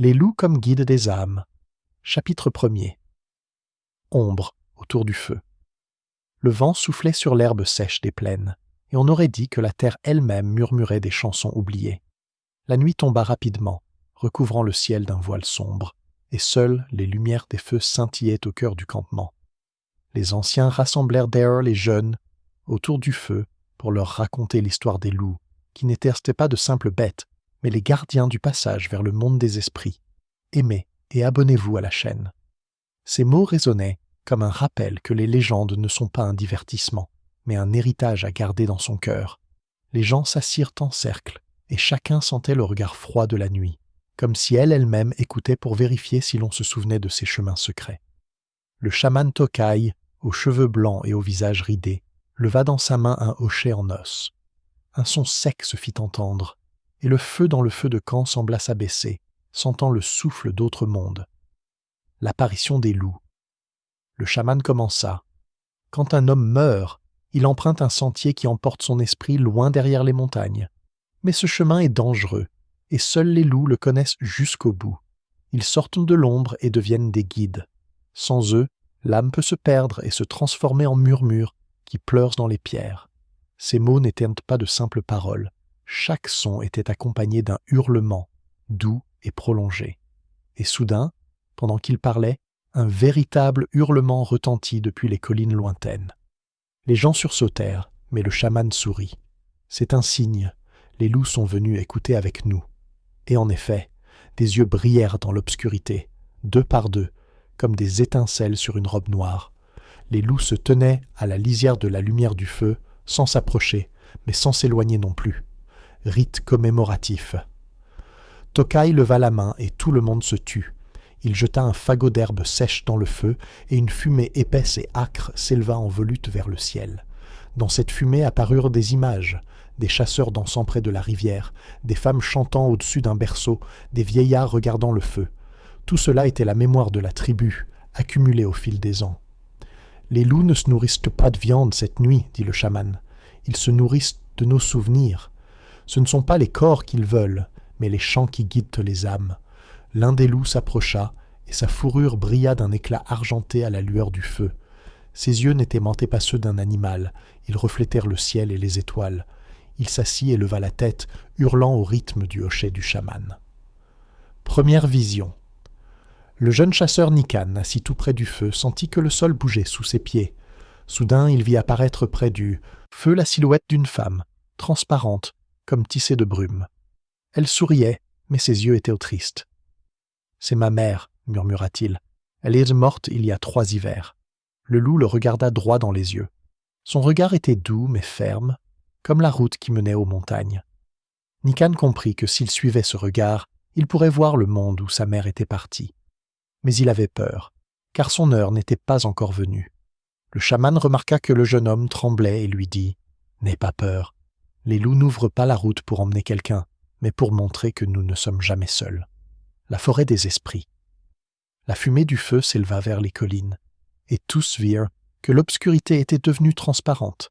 Les loups comme guides des âmes. Chapitre 1er. Ombre autour du feu. Le vent soufflait sur l'herbe sèche des plaines, et on aurait dit que la terre elle-même murmurait des chansons oubliées. La nuit tomba rapidement, recouvrant le ciel d'un voile sombre, et seules les lumières des feux scintillaient au cœur du campement. Les anciens rassemblèrent d'ailleurs les jeunes autour du feu pour leur raconter l'histoire des loups, qui n'étaient pas de simples bêtes, mais les gardiens du passage vers le monde des esprits. Aimez et abonnez-vous à la chaîne. Ces mots résonnaient comme un rappel que les légendes ne sont pas un divertissement, mais un héritage à garder dans son cœur. Les gens s'assirent en cercle, et chacun sentait le regard froid de la nuit, comme si elle-même écoutait pour vérifier si l'on se souvenait de ses chemins secrets. Le chaman Tokai, aux cheveux blancs et au visage ridé, leva dans sa main un hochet en os. Un son sec se fit entendre, et le feu dans le feu de camp sembla s'abaisser, sentant le souffle d'autres mondes. L'apparition des loups. Le chaman commença. Quand un homme meurt, il emprunte un sentier qui emporte son esprit loin derrière les montagnes. Mais ce chemin est dangereux, et seuls les loups le connaissent jusqu'au bout. Ils sortent de l'ombre et deviennent des guides. Sans eux, l'âme peut se perdre et se transformer en murmure qui pleure dans les pierres. Ces mots n'étaient pas de simples paroles. Chaque son était accompagné d'un hurlement, doux et prolongé. Et soudain, pendant qu'il parlait, un véritable hurlement retentit depuis les collines lointaines. Les gens sursautèrent, mais le chaman sourit. C'est un signe, les loups sont venus écouter avec nous. Et en effet, des yeux brillèrent dans l'obscurité, deux par deux, comme des étincelles sur une robe noire. Les loups se tenaient à la lisière de la lumière du feu, sans s'approcher, mais sans s'éloigner non plus. Rite commémoratif. Tokai leva la main et tout le monde se tut. Il jeta un fagot d'herbe sèche dans le feu et une fumée épaisse et âcre s'éleva en volute vers le ciel. Dans cette fumée apparurent des images, des chasseurs dansant près de la rivière, des femmes chantant au-dessus d'un berceau, des vieillards regardant le feu. Tout cela était la mémoire de la tribu, accumulée au fil des ans. « Les loups ne se nourrissent pas de viande cette nuit, dit le chaman. Ils se nourrissent de nos souvenirs. Ce ne sont pas les corps qu'ils veulent, mais les chants qui guident les âmes. » L'un des loups s'approcha, et sa fourrure brilla d'un éclat argenté à la lueur du feu. Ses yeux n'étaient pas ceux d'un animal, ils reflétèrent le ciel et les étoiles. Il s'assit et leva la tête, hurlant au rythme du hochet du chaman. Première vision. Le jeune chasseur Nikan, assis tout près du feu, sentit que le sol bougeait sous ses pieds. Soudain, il vit apparaître près du feu la silhouette d'une femme, transparente, comme tissée de brume. Elle souriait, mais ses yeux étaient tristes. « C'est ma mère, » murmura-t-il. « Elle est morte il y a 3 hivers. » Le loup le regarda droit dans les yeux. Son regard était doux mais ferme, comme la route qui menait aux montagnes. Nikan comprit que s'il suivait ce regard, il pourrait voir le monde où sa mère était partie. Mais il avait peur, car son heure n'était pas encore venue. Le chaman remarqua que le jeune homme tremblait et lui dit « N'aie pas peur. Les loups n'ouvrent pas la route pour emmener quelqu'un, mais pour montrer que nous ne sommes jamais seuls. » La forêt des esprits. La fumée du feu s'éleva vers les collines, et tous virent que l'obscurité était devenue transparente.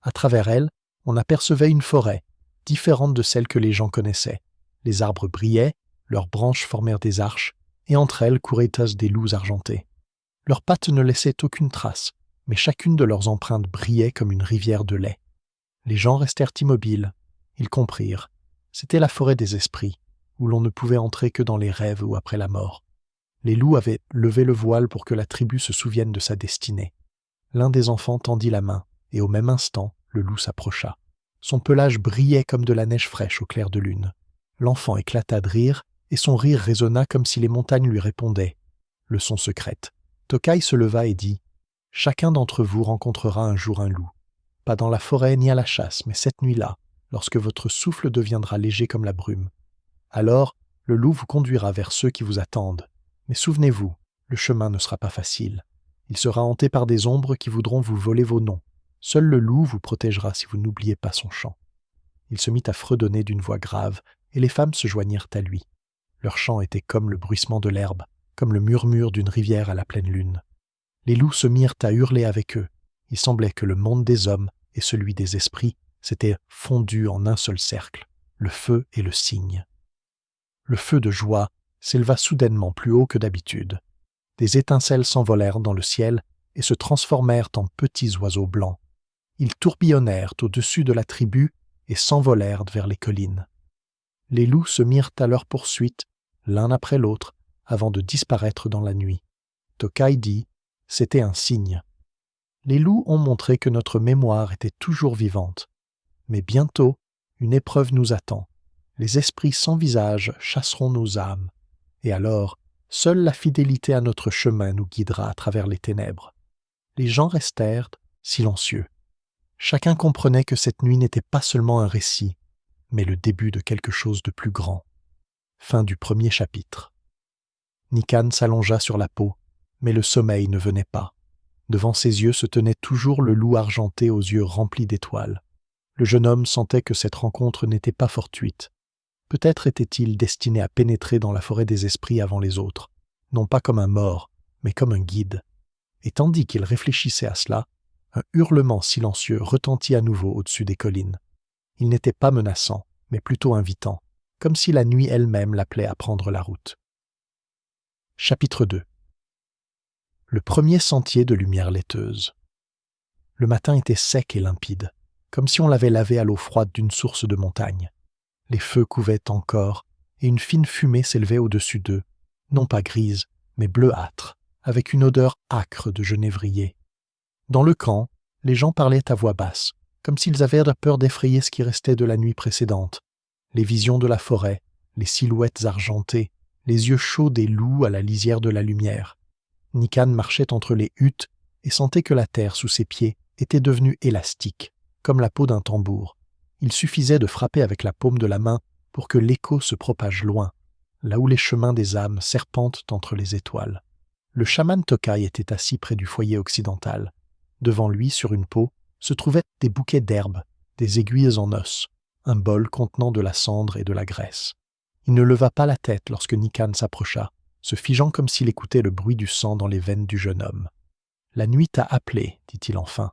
À travers elle, on apercevait une forêt, différente de celle que les gens connaissaient. Les arbres brillaient, leurs branches formèrent des arches, et entre elles couraient des loups argentés. Leurs pattes ne laissaient aucune trace, mais chacune de leurs empreintes brillait comme une rivière de lait. Les gens restèrent immobiles. Ils comprirent. C'était la forêt des esprits, où l'on ne pouvait entrer que dans les rêves ou après la mort. Les loups avaient levé le voile pour que la tribu se souvienne de sa destinée. L'un des enfants tendit la main, et au même instant, le loup s'approcha. Son pelage brillait comme de la neige fraîche au clair de lune. L'enfant éclata de rire, et son rire résonna comme si les montagnes lui répondaient. Leçon secrète. Tokai se leva et dit « Chacun d'entre vous rencontrera un jour un loup. Pas dans la forêt ni à la chasse, mais cette nuit-là, lorsque votre souffle deviendra léger comme la brume. Alors, le loup vous conduira vers ceux qui vous attendent. Mais souvenez-vous, le chemin ne sera pas facile. Il sera hanté par des ombres qui voudront vous voler vos noms. Seul le loup vous protégera si vous n'oubliez pas son chant. » Il se mit à fredonner d'une voix grave, et les femmes se joignirent à lui. Leur chant était comme le bruissement de l'herbe, comme le murmure d'une rivière à la pleine lune. Les loups se mirent à hurler avec eux. Il semblait que le monde des hommes et celui des esprits s'étaient fondus en un seul cercle, le feu et le cygne. Le feu de joie s'éleva soudainement plus haut que d'habitude. Des étincelles s'envolèrent dans le ciel et se transformèrent en petits oiseaux blancs. Ils tourbillonnèrent au-dessus de la tribu et s'envolèrent vers les collines. Les loups se mirent à leur poursuite, l'un après l'autre, avant de disparaître dans la nuit. Tokay dit « C'était un signe. » Les loups ont montré que notre mémoire était toujours vivante. Mais bientôt, une épreuve nous attend. Les esprits sans visage chasseront nos âmes. Et alors, seule la fidélité à notre chemin nous guidera à travers les ténèbres. Les gens restèrent silencieux. Chacun comprenait que cette nuit n'était pas seulement un récit, mais le début de quelque chose de plus grand. Fin du premier chapitre. Nikan s'allongea sur la peau, mais le sommeil ne venait pas. Devant ses yeux se tenait toujours le loup argenté aux yeux remplis d'étoiles. Le jeune homme sentait que cette rencontre n'était pas fortuite. Peut-être était-il destiné à pénétrer dans la forêt des esprits avant les autres, non pas comme un mort, mais comme un guide. Et tandis qu'il réfléchissait à cela, un hurlement silencieux retentit à nouveau au-dessus des collines. Il n'était pas menaçant, mais plutôt invitant, comme si la nuit elle-même l'appelait à prendre la route. Chapitre 2. Le premier sentier de lumière laiteuse. Le matin était sec et limpide, comme si on l'avait lavé à l'eau froide d'une source de montagne. Les feux couvaient encore, et une fine fumée s'élevait au-dessus d'eux, non pas grise, mais bleuâtre, avec une odeur âcre de genévrier. Dans le camp, les gens parlaient à voix basse, comme s'ils avaient peur d'effrayer ce qui restait de la nuit précédente. Les visions de la forêt, les silhouettes argentées, les yeux chauds des loups à la lisière de la lumière. Nikan marchait entre les huttes et sentait que la terre sous ses pieds était devenue élastique, comme la peau d'un tambour. Il suffisait de frapper avec la paume de la main pour que l'écho se propage loin, là où les chemins des âmes serpentent entre les étoiles. Le chaman Tokay était assis près du foyer occidental. Devant lui, sur une peau, se trouvaient des bouquets d'herbes, des aiguilles en os, un bol contenant de la cendre et de la graisse. Il ne leva pas la tête lorsque Nikan s'approcha, se figeant comme s'il écoutait le bruit du sang dans les veines du jeune homme. « La nuit t'a appelé, dit-il enfin.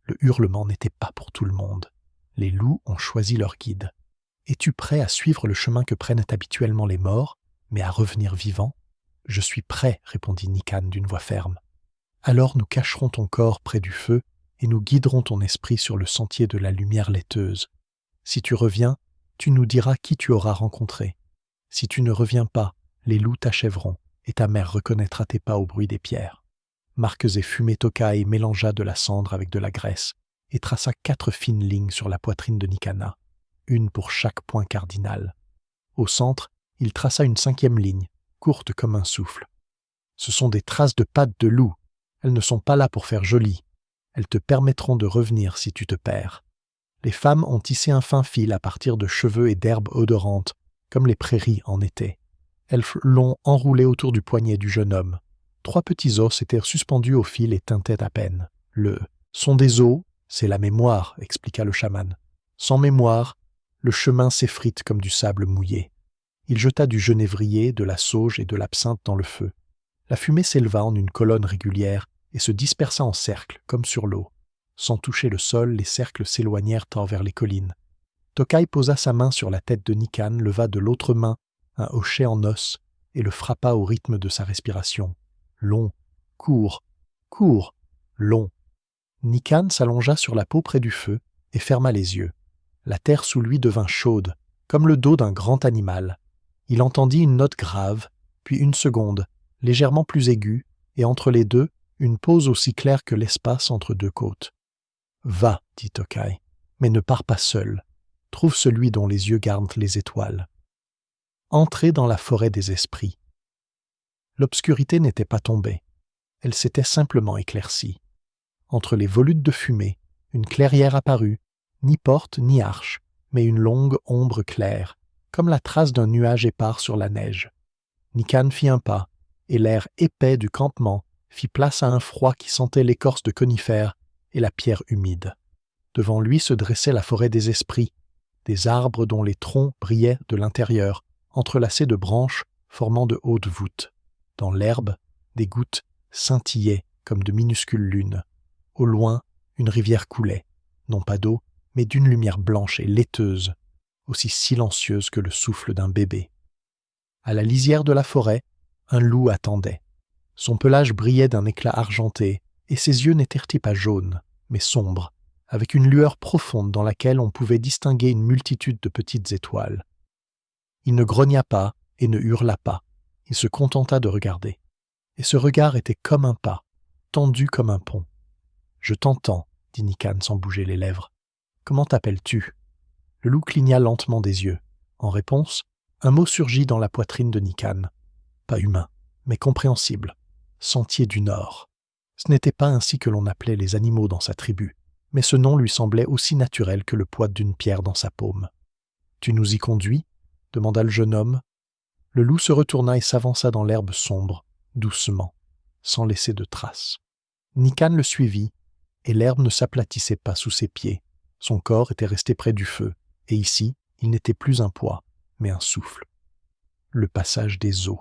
Le hurlement n'était pas pour tout le monde. Les loups ont choisi leur guide. Es-tu prêt à suivre le chemin que prennent habituellement les morts, mais à revenir vivant ? Je suis prêt, répondit Nikan d'une voix ferme. Alors nous cacherons ton corps près du feu et nous guiderons ton esprit sur le sentier de la lumière laiteuse. Si tu reviens, tu nous diras qui tu auras rencontré. Si tu ne reviens pas, les loups t'achèveront et ta mère reconnaîtra tes pas au bruit des pierres. » Marques et fumées Tokay mélangea de la cendre avec de la graisse et traça 4 fines lignes sur la poitrine de Nikana, une pour chaque point cardinal. Au centre, il traça une 5e ligne, courte comme un souffle. « Ce sont des traces de pattes de loup. Elles ne sont pas là pour faire joli. Elles te permettront de revenir si tu te perds. Les femmes ont tissé un fin fil à partir de cheveux et d'herbes odorantes, comme les prairies en été. Elles l'ont enroulé autour du poignet du jeune homme. 3 petits os étaient suspendus au fil et tintaient à peine. Le « sont des os, c'est la mémoire », expliqua le chaman. Sans mémoire, le chemin s'effrite comme du sable mouillé. Il jeta du genévrier, de la sauge et de l'absinthe dans le feu. La fumée s'éleva en une colonne régulière et se dispersa en cercles, comme sur l'eau. Sans toucher le sol, les cercles s'éloignèrent vers les collines. Tokay posa sa main sur la tête de Nikan, leva de l'autre main un hochet en os et le frappa au rythme de sa respiration. Long, court, court, long. Nikan s'allongea sur la peau près du feu et ferma les yeux. La terre sous lui devint chaude, comme le dos d'un grand animal. Il entendit une note grave, puis une seconde, légèrement plus aiguë, et entre les deux, une pause aussi claire que l'espace entre 2 côtes. « Va, dit Tokay, mais ne pars pas seul. Trouve celui dont les yeux gardent les étoiles. » Entrer dans la forêt des esprits. L'obscurité n'était pas tombée. Elle s'était simplement éclaircie. Entre les volutes de fumée, une clairière apparut, ni porte ni arche, mais une longue ombre claire, comme la trace d'un nuage épars sur la neige. Nikan fit un pas, et l'air épais du campement fit place à un froid qui sentait l'écorce de conifères et la pierre humide. Devant lui se dressait la forêt des esprits, des arbres dont les troncs brillaient de l'intérieur, entrelacés de branches formant de hautes voûtes. Dans l'herbe, des gouttes scintillaient comme de minuscules lunes. Au loin, une rivière coulait, non pas d'eau, mais d'une lumière blanche et laiteuse, aussi silencieuse que le souffle d'un bébé. À la lisière de la forêt, un loup attendait. Son pelage brillait d'un éclat argenté, et ses yeux n'étaient pas jaunes, mais sombres, avec une lueur profonde dans laquelle on pouvait distinguer une multitude de petites étoiles. Il ne grogna pas et ne hurla pas, il se contenta de regarder. Et ce regard était comme un pas, tendu comme un pont. « Je t'entends, » dit Nikan sans bouger les lèvres. « Comment t'appelles-tu » Le loup cligna lentement des yeux. En réponse, un mot surgit dans la poitrine de Nikan. Pas humain, mais compréhensible. Sentier du Nord. Ce n'était pas ainsi que l'on appelait les animaux dans sa tribu, mais ce nom lui semblait aussi naturel que le poids d'une pierre dans sa paume. « Tu nous y conduis » demanda le jeune homme. Le loup se retourna et s'avança dans l'herbe sombre, doucement, sans laisser de traces. Nikan le suivit, et l'herbe ne s'aplatissait pas sous ses pieds. Son corps était resté près du feu, et ici, il n'était plus un poids, mais un souffle. Le passage des eaux.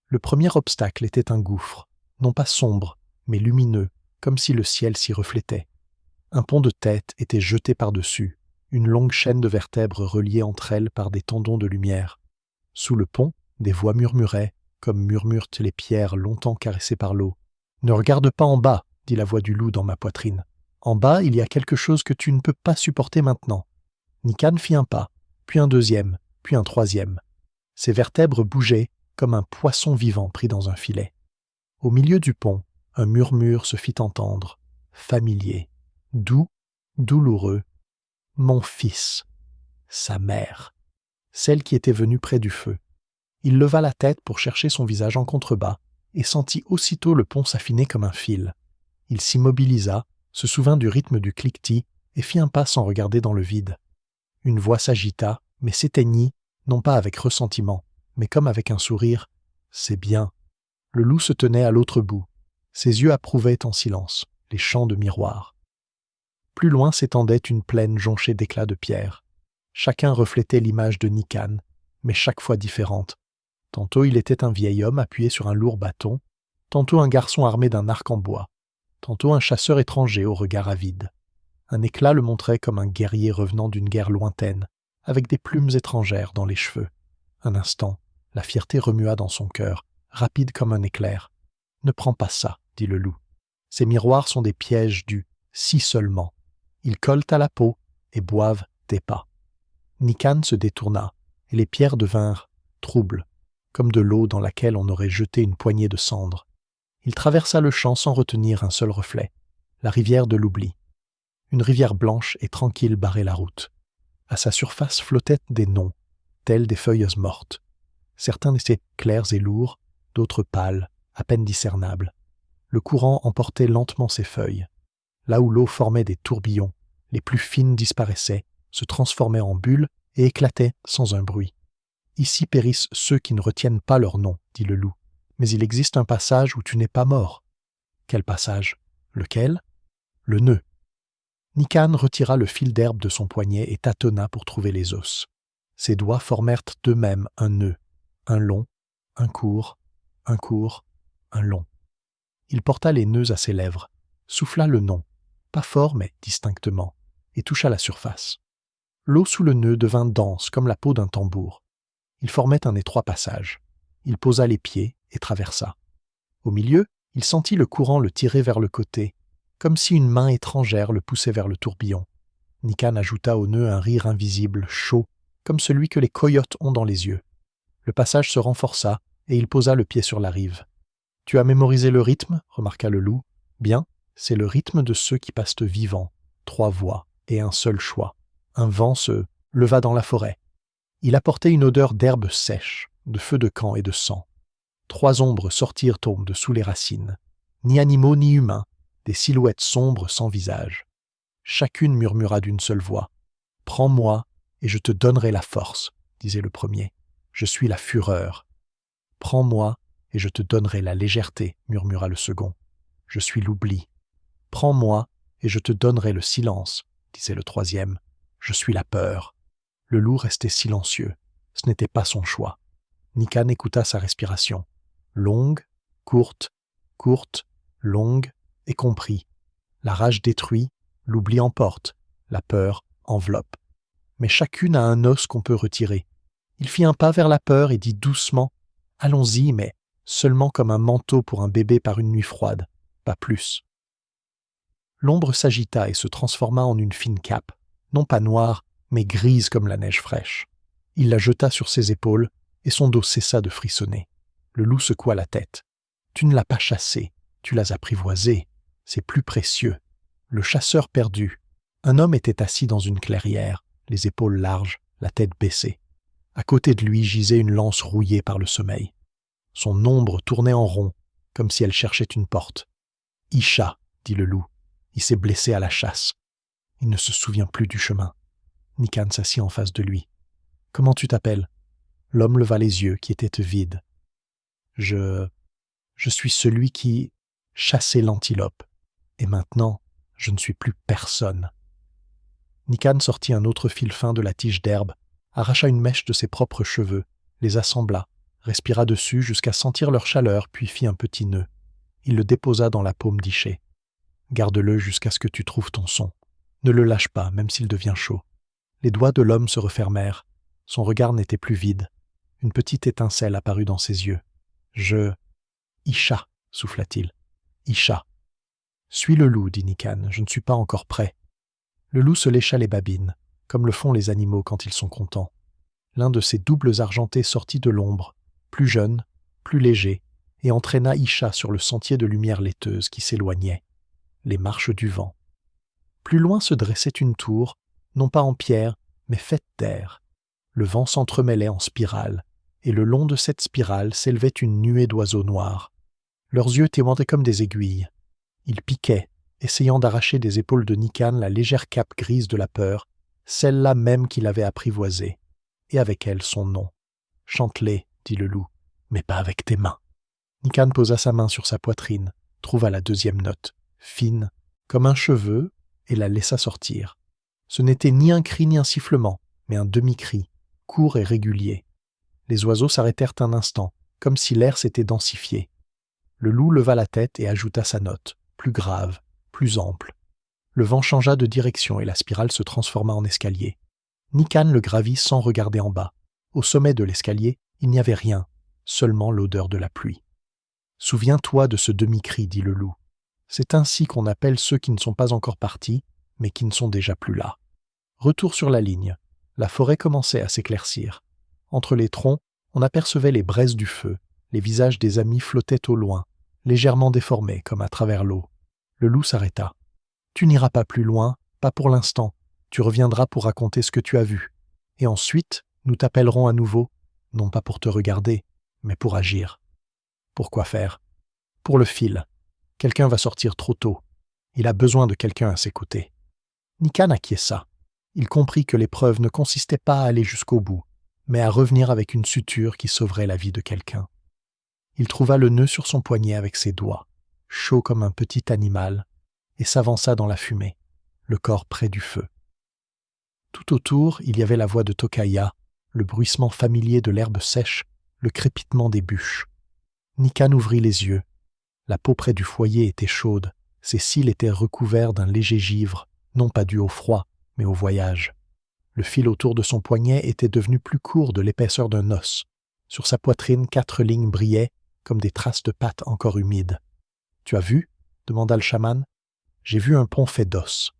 Le premier obstacle était un gouffre, non pas sombre, mais lumineux, comme si le ciel s'y reflétait. Un pont de tête était jeté par-dessus, une longue chaîne de vertèbres reliées entre elles par des tendons de lumière. Sous le pont, des voix murmuraient, comme murmurent les pierres longtemps caressées par l'eau. « Ne regarde pas en bas, » dit la voix du loup dans ma poitrine. « En bas, il y a quelque chose que tu ne peux pas supporter maintenant. » Nikan fit un pas, puis un deuxième, puis un troisième. Ses vertèbres bougeaient comme un poisson vivant pris dans un filet. Au milieu du pont, un murmure se fit entendre, familier, doux, douloureux. « Mon fils !» Sa mère, celle qui était venue près du feu. Il leva la tête pour chercher son visage en contrebas et sentit aussitôt le pont s'affiner comme un fil. Il s'immobilisa, se souvint du rythme du cliquetis et fit un pas sans regarder dans le vide. Une voix s'agita, mais s'éteignit, non pas avec ressentiment, mais comme avec un sourire. « C'est bien. » Le loup se tenait à l'autre bout. Ses yeux approuvaient en silence les champs de miroirs. Plus loin s'étendait une plaine jonchée d'éclats de pierre. Chacun reflétait l'image de Nikan, mais chaque fois différente. Tantôt il était un vieil homme appuyé sur un lourd bâton, tantôt un garçon armé d'un arc en bois, tantôt un chasseur étranger au regard avide. Un éclat le montrait comme un guerrier revenant d'une guerre lointaine, avec des plumes étrangères dans les cheveux. Un instant, la fierté remua dans son cœur, rapide comme un éclair. « Ne prends pas ça, » dit le loup. « Ces miroirs sont des pièges du « si seulement ». Ils collent à la peau et boivent tes pas. » Nikan se détourna, et les pierres devinrent troubles, comme de l'eau dans laquelle on aurait jeté une poignée de cendres. Il traversa le champ sans retenir un seul reflet, la rivière de l'oubli. Une rivière blanche et tranquille barrait la route. À sa surface flottaient des noms, tels des feuilles mortes. Certains étaient clairs et lourds, d'autres pâles, à peine discernables. Le courant emportait lentement ces feuilles. Là où l'eau formait des tourbillons, les plus fines disparaissaient, se transformaient en bulles et éclataient sans un bruit. « Ici périssent ceux qui ne retiennent pas leur nom, » dit le loup. « Mais il existe un passage où tu n'es pas mort. » « Quel passage ? Lequel ? » ?»« Le nœud. » Nikan retira le fil d'herbe de son poignet et tâtonna pour trouver les os. Ses doigts formèrent d'eux-mêmes un nœud, un long, un court, un court, un long. Il porta les nœuds à ses lèvres, souffla le nom, pas fort mais distinctement, et toucha la surface. L'eau sous le nœud devint dense comme la peau d'un tambour. Il formait un étroit passage. Il posa les pieds et traversa. Au milieu, il sentit le courant le tirer vers le côté, comme si une main étrangère le poussait vers le tourbillon. Nikan ajouta au nœud un rire invisible, chaud, comme celui que les coyotes ont dans les yeux. Le passage se renforça et il posa le pied sur la rive. « Tu as mémorisé le rythme » remarqua le loup. « Bien, c'est le rythme de ceux qui passent vivants, 3 voix et un seul choix. » Un vent se leva dans la forêt. Il apportait une odeur d'herbe sèche, de feu de camp et de sang. 3 ombres sortirent de sous les racines. Ni animaux ni humains, des silhouettes sombres sans visage. Chacune murmura d'une seule voix. « Prends-moi et je te donnerai la force, » disait le premier. « Je suis la fureur. »« Prends-moi et je te donnerai la légèreté, » murmura le second. « Je suis l'oubli. »« Prends-moi et je te donnerai le silence, » disait le troisième. « Je suis la peur. » Le loup restait silencieux. Ce n'était pas son choix. Nikan écouta sa respiration. Longue, courte, courte, longue, et comprit. La rage détruit, l'oubli emporte, la peur enveloppe. Mais chacune a un os qu'on peut retirer. Il fit un pas vers la peur et dit doucement « Allons-y, mais seulement comme un manteau pour un bébé par une nuit froide, pas plus. » L'ombre s'agita et se transforma en une fine cape, non pas noire, mais grise comme la neige fraîche. Il la jeta sur ses épaules et son dos cessa de frissonner. Le loup secoua la tête. « Tu ne l'as pas chassé, tu l'as apprivoisé. C'est plus précieux. » Le chasseur perdu. Un homme était assis dans une clairière, les épaules larges, la tête baissée. À côté de lui gisait une lance rouillée par le sommeil. Son ombre tournait en rond, comme si elle cherchait une porte. « Isha, » dit le loup, « il s'est blessé à la chasse. Il ne se souvient plus du chemin. » Nikan s'assit en face de lui. « Comment tu t'appelles » L'homme leva les yeux qui étaient vides. « Je suis celui qui chassait l'antilope. Et maintenant, je ne suis plus personne. » Nikan sortit un autre fil fin de la tige d'herbe, arracha une mèche de ses propres cheveux, les assembla, respira dessus jusqu'à sentir leur chaleur, puis fit un petit nœud. Il le déposa dans la paume d'Iché. « Garde-le jusqu'à ce que tu trouves ton son. Ne le lâche pas, même s'il devient chaud. » Les doigts de l'homme se refermèrent. Son regard n'était plus vide. Une petite étincelle apparut dans ses yeux. « Isha, souffla-t-il. Isha. »« Suis le loup, dit Nikan, je ne suis pas encore prêt. » Le loup se lécha les babines, comme le font les animaux quand ils sont contents. L'un de ses doubles argentés sortit de l'ombre, plus jeune, plus léger, et entraîna Isha sur le sentier de lumière laiteuse qui s'éloignait. Les marches du vent. Plus loin se dressait une tour, non pas en pierre, mais faite d'air. Le vent s'entremêlait en spirale, et le long de cette spirale s'élevait une nuée d'oiseaux noirs. Leurs yeux témoignaient comme des aiguilles. Ils piquaient, essayant d'arracher des épaules de Nikan la légère cape grise de la peur, celle-là même qu'il avait apprivoisée, et avec elle son nom. « Chante-les, dit le loup, mais pas avec tes mains. » Nikan posa sa main sur sa poitrine, trouva la deuxième note, fine, comme un cheveu, et la laissa sortir. Ce n'était ni un cri ni un sifflement, mais un demi-cri, court et régulier. Les oiseaux s'arrêtèrent un instant, comme si l'air s'était densifié. Le loup leva la tête et ajouta sa note, plus grave, plus ample. Le vent changea de direction et la spirale se transforma en escalier. Nikan le gravit sans regarder en bas. Au sommet de l'escalier, il n'y avait rien, seulement l'odeur de la pluie. « Souviens-toi de ce demi-cri, dit le loup. C'est ainsi qu'on appelle ceux qui ne sont pas encore partis, mais qui ne sont déjà plus là. » Retour sur la ligne. La forêt commençait à s'éclaircir. Entre les troncs, on apercevait les braises du feu. Les visages des amis flottaient au loin, légèrement déformés comme à travers l'eau. Le loup s'arrêta. « Tu n'iras pas plus loin, pas pour l'instant. Tu reviendras pour raconter ce que tu as vu. Et ensuite, nous t'appellerons à nouveau, non pas pour te regarder, mais pour agir. » Pourquoi faire ? Pour le fil. Quelqu'un va sortir trop tôt. Il a besoin de quelqu'un à ses côtés. Nikan acquiesça. Il comprit que l'épreuve ne consistait pas à aller jusqu'au bout, mais à revenir avec une suture qui sauverait la vie de quelqu'un. Il trouva le nœud sur son poignet avec ses doigts, chaud comme un petit animal, et s'avança dans la fumée, le corps près du feu. Tout autour, il y avait la voix de Tokaya, le bruissement familier de l'herbe sèche, le crépitement des bûches. Nikan ouvrit les yeux. La peau près du foyer était chaude, ses cils étaient recouverts d'un léger givre, non pas dû au froid, mais au voyage. Le fil autour de son poignet était devenu plus court de l'épaisseur d'un os. Sur sa poitrine, 4 lignes brillaient, comme des traces de pattes encore humides. « Tu as vu ?» demanda le chaman. « J'ai vu un pont fait d'os,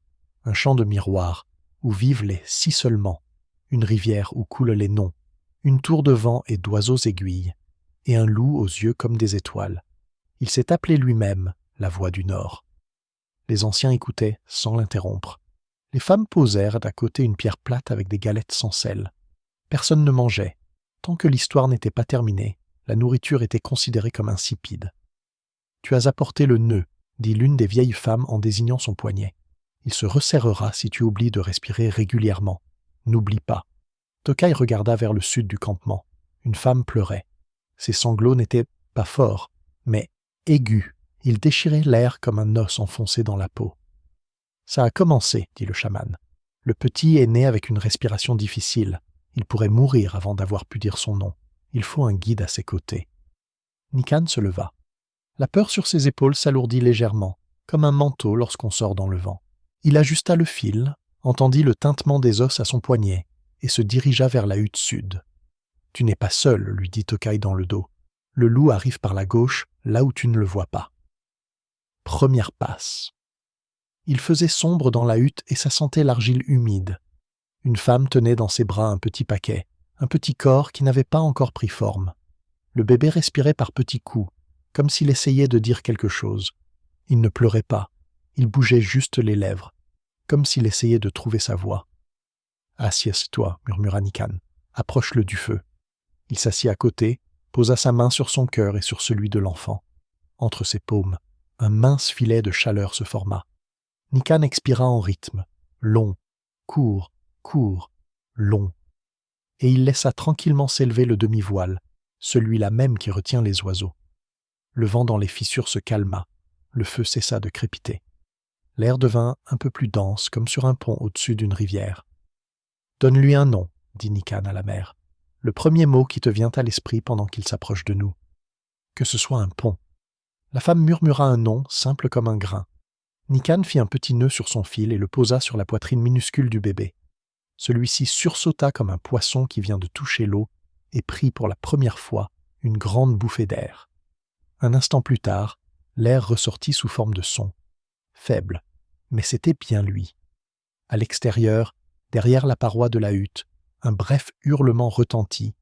un champ de miroirs, où vivent les si seulement, une rivière où coulent les noms, une tour de vent et d'oiseaux aiguilles, et un loup aux yeux comme des étoiles. Il s'est appelé lui-même la Voix du Nord. » Les anciens écoutaient sans l'interrompre. Les femmes posèrent d'à côté une pierre plate avec des galettes sans sel. Personne ne mangeait. Tant que l'histoire n'était pas terminée, la nourriture était considérée comme insipide. « Tu as apporté le nœud, » dit l'une des vieilles femmes en désignant son poignet. « Il se resserrera si tu oublies de respirer régulièrement. N'oublie pas. » Tokai regarda vers le sud du campement. Une femme pleurait. Ses sanglots n'étaient pas forts, mais aigus. Ils déchiraient l'air comme un os enfoncé dans la peau. « Ça a commencé, » dit le chaman. « Le petit est né avec une respiration difficile. Il pourrait mourir avant d'avoir pu dire son nom. Il faut un guide à ses côtés. » Nikan se leva. La peur sur ses épaules s'alourdit légèrement, comme un manteau lorsqu'on sort dans le vent. Il ajusta le fil, entendit le tintement des os à son poignet et se dirigea vers la hutte sud. Tu n'es pas seul, lui dit Tokai dans le dos. Le loup arrive par la gauche, là où tu ne le vois pas. Première passe. Il faisait sombre dans la hutte et ça sentait l'argile humide. Une femme tenait dans ses bras un petit paquet, un petit corps qui n'avait pas encore pris forme. Le bébé respirait par petits coups, comme s'il essayait de dire quelque chose. Il ne pleurait pas, il bougeait juste les lèvres, comme s'il essayait de trouver sa voix. « Assieds-toi, murmura Nikan. Approche-le du feu. » Il s'assit à côté, posa sa main sur son cœur et sur celui de l'enfant. Entre ses paumes, un mince filet de chaleur se forma. Nikan expira en rythme, long, court, court, long. Et il laissa tranquillement s'élever le demi-voile, celui-là même qui retient les oiseaux. Le vent dans les fissures se calma, le feu cessa de crépiter. L'air devint un peu plus dense, comme sur un pont au-dessus d'une rivière. « Donne-lui un nom, » dit Nikan à la mère. « Le premier mot qui te vient à l'esprit pendant qu'il s'approche de nous. Que ce soit un pont. » La femme murmura un nom, simple comme un grain. Nikan fit un petit nœud sur son fil et le posa sur la poitrine minuscule du bébé. Celui-ci sursauta comme un poisson qui vient de toucher l'eau et prit pour la première fois une grande bouffée d'air. Un instant plus tard, l'air ressortit sous forme de son. Faible, mais c'était bien lui. À l'extérieur, derrière la paroi de la hutte, un bref hurlement retentit,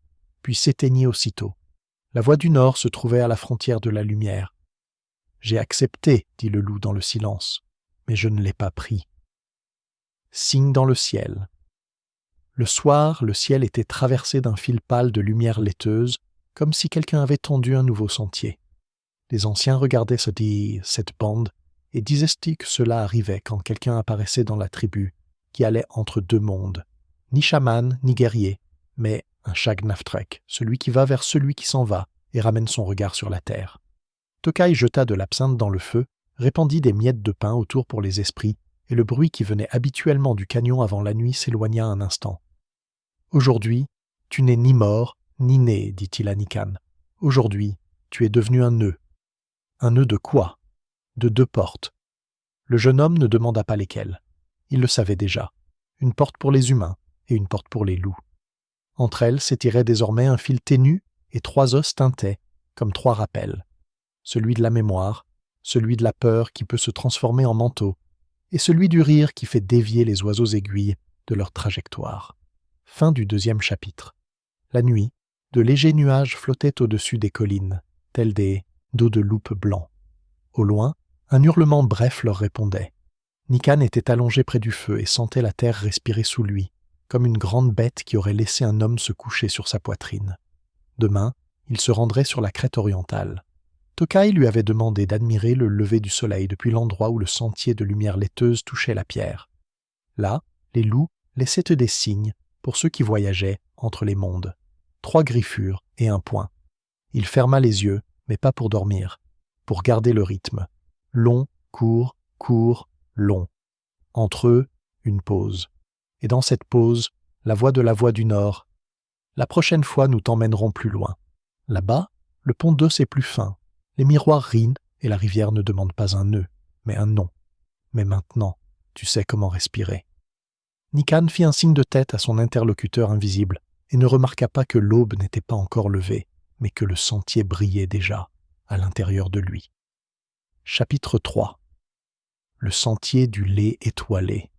puis s'éteignit aussitôt. La voix du Nord se trouvait à la frontière de la lumière. « J'ai accepté, dit le loup dans le silence, mais je ne l'ai pas pris. » Signe dans le ciel. Le soir, le ciel était traversé d'un fil pâle de lumière laiteuse, comme si quelqu'un avait tendu un nouveau sentier. Les anciens regardaient cette bande et disaient que cela arrivait quand quelqu'un apparaissait dans la tribu, qui allait entre deux mondes. Ni chaman, ni guerrier, mais un Shagnaftrek, celui qui va vers celui qui s'en va et ramène son regard sur la terre. Tokai jeta de l'absinthe dans le feu, répandit des miettes de pain autour pour les esprits, et le bruit qui venait habituellement du canyon avant la nuit s'éloigna un instant. « Aujourd'hui, tu n'es ni mort, ni né, dit-il à Nikan. Aujourd'hui, tu es devenu un nœud. Un nœud de quoi? De 2 portes. Le jeune homme ne demanda pas lesquelles. Il le savait déjà. Une porte pour les humains et une porte pour les loups. Entre elles s'étirait désormais un fil ténu et 3 os teintaient, comme 3 rappels. Celui de la mémoire, celui de la peur qui peut se transformer en manteau, et celui du rire qui fait dévier les oiseaux aiguilles de leur trajectoire. Fin du 2e chapitre. La nuit, de légers nuages flottaient au-dessus des collines, tels des dos de loupe blancs. Au loin, un hurlement bref leur répondait. Nikan était allongé près du feu et sentait la terre respirer sous lui, comme une grande bête qui aurait laissé un homme se coucher sur sa poitrine. Demain, il se rendrait sur la crête orientale. Tokai lui avait demandé d'admirer le lever du soleil depuis l'endroit où le sentier de lumière laiteuse touchait la pierre. Là, les loups laissaient des signes pour ceux qui voyageaient entre les mondes. 3 griffures et un point. Il ferma les yeux, mais pas pour dormir, pour garder le rythme. Long, court, court, long. Entre eux, une pause. Et dans cette pause, la voix du Nord. La prochaine fois, nous t'emmènerons plus loin. Là-bas, le pont d'os est plus fin. Les miroirs rinent et la rivière ne demande pas un nœud, mais un nom. Mais maintenant, tu sais comment respirer. Nikan fit un signe de tête à son interlocuteur invisible et ne remarqua pas que l'aube n'était pas encore levée, mais que le sentier brillait déjà à l'intérieur de lui. Chapitre 3. Le sentier du lait étoilé.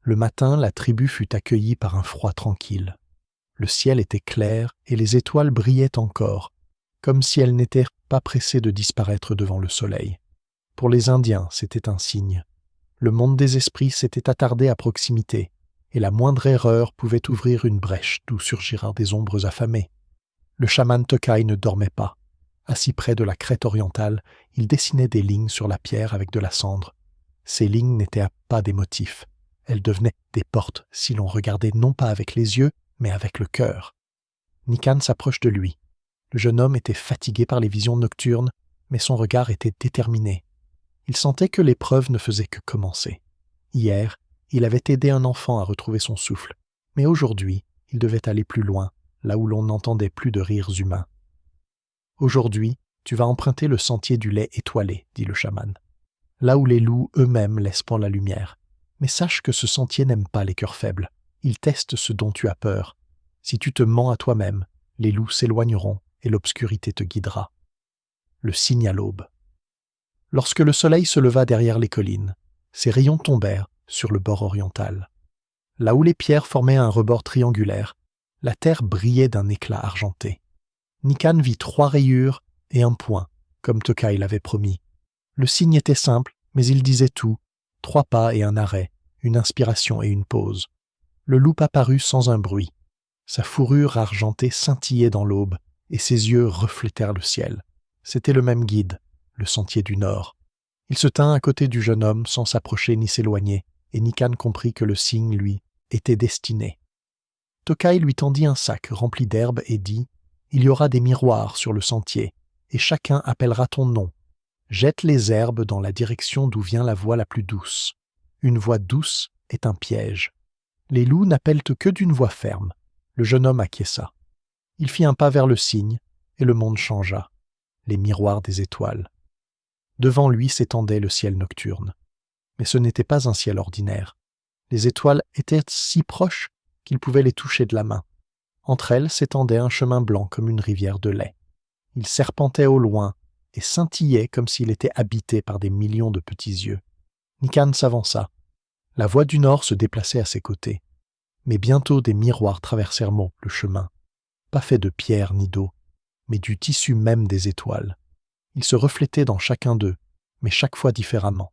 Le matin, la tribu fut accueillie par un froid tranquille. Le ciel était clair et les étoiles brillaient encore, comme si elles n'étaient pas pressées de disparaître devant le soleil. Pour les Indiens, c'était un signe. Le monde des esprits s'était attardé à proximité, et la moindre erreur pouvait ouvrir une brèche d'où surgiraient des ombres affamées. Le chaman Tokai ne dormait pas. Assis près de la crête orientale, il dessinait des lignes sur la pierre avec de la cendre. Ces lignes n'étaient pas des motifs. Elles devenaient des portes si l'on regardait non pas avec les yeux, mais avec le cœur. Nikan s'approche de lui. Le jeune homme était fatigué par les visions nocturnes, mais son regard était déterminé. Il sentait que l'épreuve ne faisait que commencer. Hier, il avait aidé un enfant à retrouver son souffle, mais aujourd'hui, il devait aller plus loin, là où l'on n'entendait plus de rires humains. « Aujourd'hui, tu vas emprunter le sentier du lait étoilé, » dit le chaman. « Là où les loups eux-mêmes laissent la lumière. Mais sache que ce sentier n'aime pas les cœurs faibles. Il teste ce dont tu as peur. Si tu te mens à toi-même, Les loups s'éloigneront et l'obscurité te guidera. Le signe à l'aube. Lorsque le soleil se leva derrière les collines, ses rayons tombèrent sur le bord oriental. Là où les pierres formaient un rebord triangulaire, la terre brillait d'un éclat argenté. Nikan vit 3 rayures et un point, comme Tokay l'avait promis. Le signe était simple, mais il disait tout, 3 pas et un arrêt, une inspiration et une pause. Le loup apparut sans un bruit. Sa fourrure argentée scintillait dans l'aube, et ses yeux reflétèrent le ciel. C'était le même guide, le sentier du Nord. Il se tint à côté du jeune homme sans s'approcher ni s'éloigner, et Nikan comprit que le signe, lui, était destiné. Tokay lui tendit un sac rempli d'herbes et dit « Il y aura des miroirs sur le sentier, et chacun appellera ton nom. Jette les herbes dans la direction d'où vient la voix la plus douce. Une voix douce est un piège. Les loups n'appellent que d'une voix ferme. » Le jeune homme acquiesça. Il fit un pas vers le signe, et le monde changea. Les miroirs des étoiles. Devant lui s'étendait le ciel nocturne. Mais ce n'était pas un ciel ordinaire. Les étoiles étaient si proches qu'il pouvait les toucher de la main. Entre elles s'étendait un chemin blanc comme une rivière de lait. Il serpentait au loin et scintillait comme s'il était habité par des millions de petits yeux. Nikan s'avança. La voix du Nord se déplaçait à ses côtés. Mais bientôt des miroirs traversèrent le chemin, pas faits de pierre ni d'eau, mais du tissu même des étoiles. Ils se reflétaient dans chacun d'eux, mais chaque fois différemment.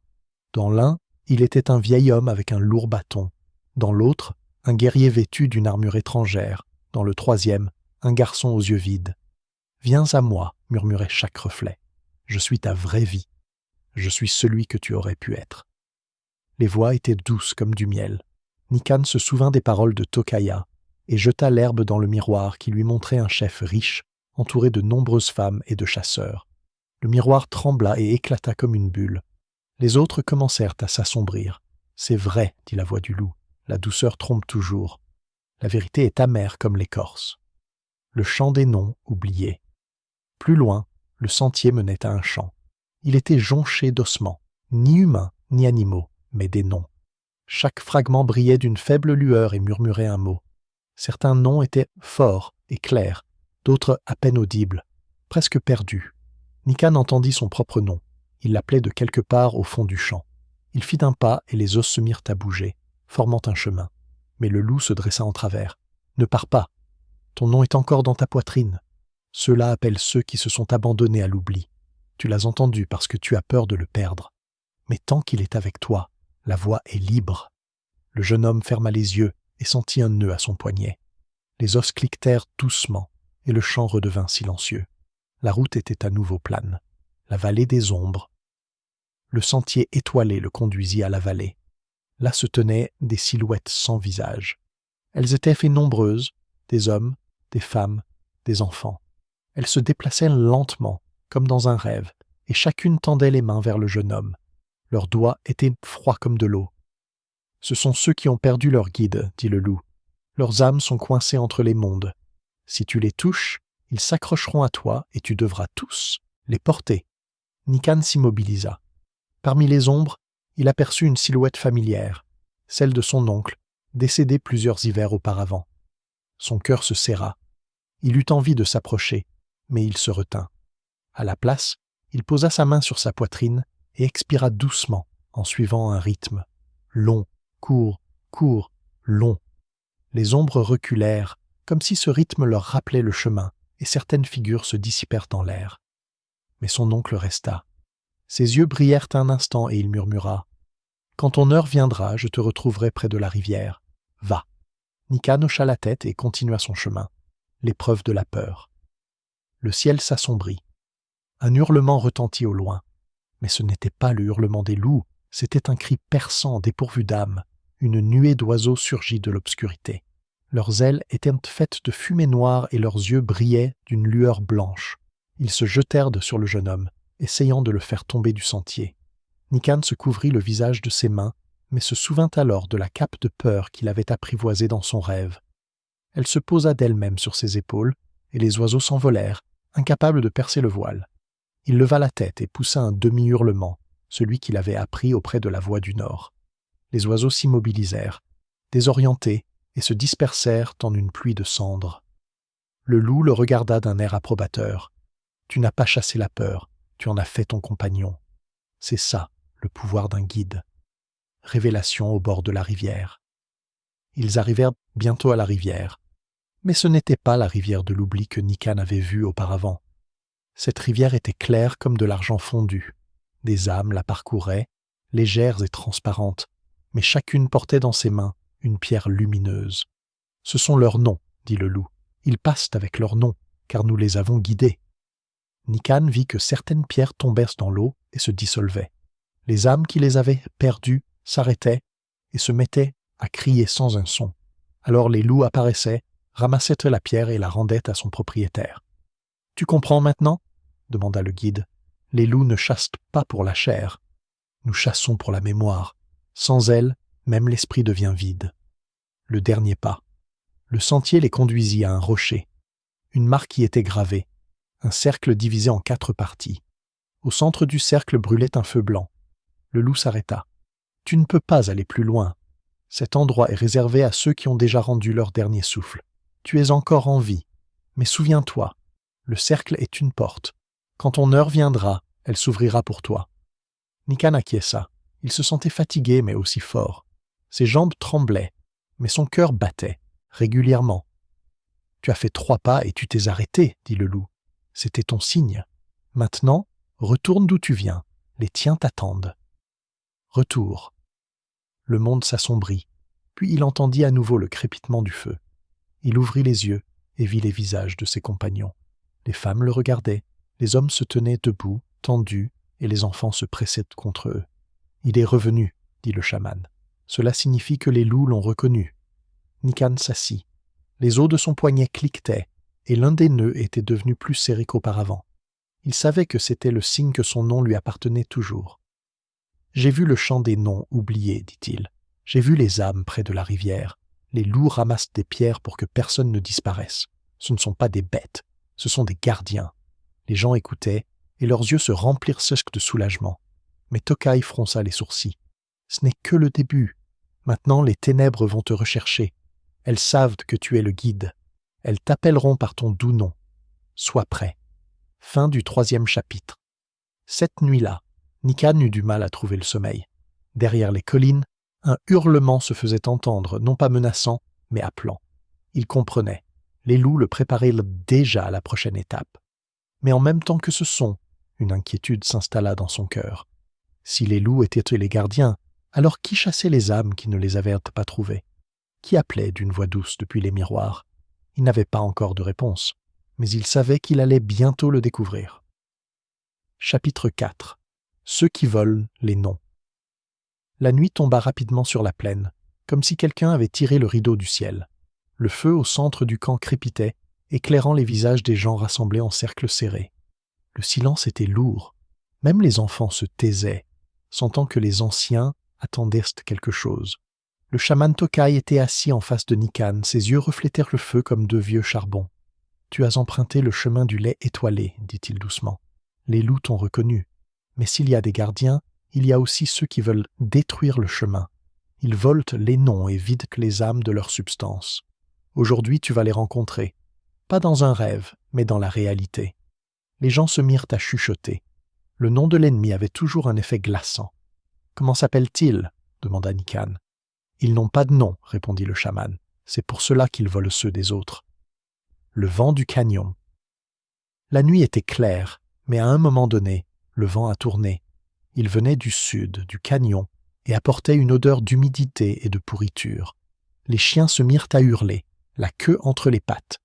Dans l'un, il était un vieil homme avec un lourd bâton. Dans l'autre, un guerrier vêtu d'une armure étrangère. Dans le troisième, un garçon aux yeux vides. « Viens à moi, murmurait chaque reflet. Je suis ta vraie vie. Je suis celui que tu aurais pu être. » Les voix étaient douces comme du miel. Nikan se souvint des paroles de Tokaya et jeta l'herbe dans le miroir qui lui montrait un chef riche, entouré de nombreuses femmes et de chasseurs. Le miroir trembla et éclata comme une bulle. Les autres commencèrent à s'assombrir. « C'est vrai, dit la voix du loup, la douceur trompe toujours. La vérité est amère comme l'écorce. » Le chant des noms oubliés. Plus loin, le sentier menait à un champ. Il était jonché d'ossements, ni humains ni animaux, mais des noms. Chaque fragment brillait d'une faible lueur et murmurait un mot. Certains noms étaient forts et clairs, d'autres à peine audibles, presque perdus. Nikan entendit son propre nom. Il l'appelait de quelque part au fond du champ. Il fit un pas et les os se mirent à bouger, formant un chemin. Mais le loup se dressa en travers. « Ne pars pas. Ton nom est encore dans ta poitrine. Ceux-là appellent ceux qui se sont abandonnés à l'oubli. Tu l'as entendu parce que tu as peur de le perdre. Mais tant qu'il est avec toi, la voix est libre. » Le jeune homme ferma les yeux et sentit un nœud à son poignet. Les os cliquetèrent doucement et le champ redevint silencieux. La route était à nouveau plane. La vallée des ombres. Le sentier étoilé le conduisit à la vallée. Là se tenaient des silhouettes sans visage. Elles étaient faites nombreuses, des hommes, des femmes, des enfants. Elles se déplaçaient lentement, comme dans un rêve, et chacune tendait les mains vers le jeune homme. Leurs doigts étaient froids comme de l'eau. « Ce sont ceux qui ont perdu leur guide, dit le loup. Leurs âmes sont coincées entre les mondes. Si tu les touches, ils s'accrocheront à toi et tu devras tous les porter. » Nikan s'immobilisa. Parmi les ombres, il aperçut une silhouette familière, celle de son oncle, décédé plusieurs hivers auparavant. Son cœur se serra. Il eut envie de s'approcher, mais il se retint. À la place, il posa sa main sur sa poitrine et expira doucement en suivant un rythme. Long, court, court, long. Les ombres reculèrent, comme si ce rythme leur rappelait le chemin, et certaines figures se dissipèrent dans l'air. Mais son oncle resta. Ses yeux brillèrent un instant et il murmura « Quand ton heure viendra, je te retrouverai près de la rivière. Va !» Nikan hocha la tête et continua son chemin, l'épreuve de la peur. Le ciel s'assombrit. Un hurlement retentit au loin. Mais ce n'était pas le hurlement des loups, c'était un cri perçant dépourvu d'âme. Une nuée d'oiseaux surgit de l'obscurité. Leurs ailes étaient faites de fumée noire et leurs yeux brillaient d'une lueur blanche. Ils se jetèrent sur le jeune homme, essayant de le faire tomber du sentier. Nikan se couvrit le visage de ses mains, mais se souvint alors de la cape de peur qu'il avait apprivoisée dans son rêve. Elle se posa d'elle-même sur ses épaules, et les oiseaux s'envolèrent, incapables de percer le voile. Il leva la tête et poussa un demi-hurlement, celui qu'il avait appris auprès de la voix du Nord. Les oiseaux s'immobilisèrent, désorientés, et se dispersèrent en une pluie de cendres. Le loup le regarda d'un air approbateur. « Tu n'as pas chassé la peur, tu en as fait ton compagnon. C'est ça, le pouvoir d'un guide. » Révélation au bord de la rivière. Ils arrivèrent bientôt à la rivière. Mais ce n'était pas la rivière de l'oubli que Nikan avait vue auparavant. Cette rivière était claire comme de l'argent fondu. Des âmes la parcouraient, légères et transparentes, mais chacune portait dans ses mains une pierre lumineuse. « Ce sont leurs noms, dit le loup. Ils passent avec leurs noms, car nous les avons guidés. » Nikan vit que certaines pierres tombèrent dans l'eau et se dissolvaient. Les âmes qui les avaient perdues s'arrêtaient et se mettaient à crier sans un son. Alors les loups apparaissaient, ramassaient la pierre et la rendaient à son propriétaire. « Tu comprends maintenant ?» demanda le guide. « Les loups ne chassent pas pour la chair. Nous chassons pour la mémoire. Sans elle, même l'esprit devient vide. » Le dernier pas. Le sentier les conduisit à un rocher. Une marque y était gravée, un cercle divisé en 4 parties. Au centre du cercle brûlait un feu blanc. Le loup s'arrêta. « Tu ne peux pas aller plus loin. Cet endroit est réservé à ceux qui ont déjà rendu leur dernier souffle. Tu es encore en vie. Mais souviens-toi, le cercle est une porte. Quand ton heure viendra, elle s'ouvrira pour toi. » Nikan acquiesça. Il se sentait fatigué mais aussi fort. Ses jambes tremblaient, mais son cœur battait, régulièrement. « Tu as fait 3 pas et tu t'es arrêté, dit le loup. C'était ton signe. Maintenant, retourne d'où tu viens. Les tiens t'attendent. » Retour. Le monde s'assombrit, puis il entendit à nouveau le crépitement du feu. Il ouvrit les yeux et vit les visages de ses compagnons. Les femmes le regardaient, les hommes se tenaient debout, tendus, et les enfants se pressaient contre eux. « Il est revenu, dit le chaman. Cela signifie que les loups l'ont reconnu. » Nikan s'assit. Les os de son poignet cliquetaient, et l'un des nœuds était devenu plus serré qu'auparavant. Il savait que c'était le signe que son nom lui appartenait toujours. « J'ai vu le chant des noms oubliés, dit-il. J'ai vu les âmes près de la rivière. Les loups ramassent des pierres pour que personne ne disparaisse. Ce ne sont pas des bêtes, ce sont des gardiens. » Les gens écoutaient, et leurs yeux se remplirent de soulagement. Mais Tokai fronça les sourcils. « Ce n'est que le début. Maintenant, les ténèbres vont te rechercher. Elles savent que tu es le guide. Elles t'appelleront par ton doux nom. Sois prêt. » Fin du 3e chapitre. Cette nuit-là, Nikan eut du mal à trouver le sommeil. Derrière les collines, un hurlement se faisait entendre, non pas menaçant, mais appelant. Il comprenait. Les loups le préparaient déjà à la prochaine étape. Mais en même temps que ce son, une inquiétude s'installa dans son cœur. Si les loups étaient les gardiens, alors qui chassait les âmes qui ne les avaient pas trouvées? Qui appelait d'une voix douce depuis les miroirs? Il n'avait pas encore de réponse, mais il savait qu'il allait bientôt le découvrir. Chapitre 4. Ceux qui volent les noms. La nuit tomba rapidement sur la plaine, comme si quelqu'un avait tiré le rideau du ciel. Le feu au centre du camp crépitait, éclairant les visages des gens rassemblés en cercle serré. Le silence était lourd. Même les enfants se taisaient, sentant que les anciens attendaient quelque chose. Le chaman Tokai était assis en face de Nikan, ses yeux reflétèrent le feu comme 2 vieux charbons. « Tu as emprunté le chemin du lait étoilé, dit-il doucement. Les loups t'ont reconnu. Mais s'il y a des gardiens, il y a aussi ceux qui veulent détruire le chemin. Ils volent les noms et vident les âmes de leur substance. Aujourd'hui, tu vas les rencontrer. Pas dans un rêve, mais dans la réalité. » Les gens se mirent à chuchoter. Le nom de l'ennemi avait toujours un effet glaçant. « Comment s'appelle-t-il » demanda Nikan. « Ils n'ont pas de nom, répondit le chaman. C'est pour cela qu'ils volent ceux des autres. » Le vent du canyon. La nuit était claire, mais à un moment donné, le vent a tourné. Il venait du sud, du canyon, et apportait une odeur d'humidité et de pourriture. Les chiens se mirent à hurler, la queue entre les pattes.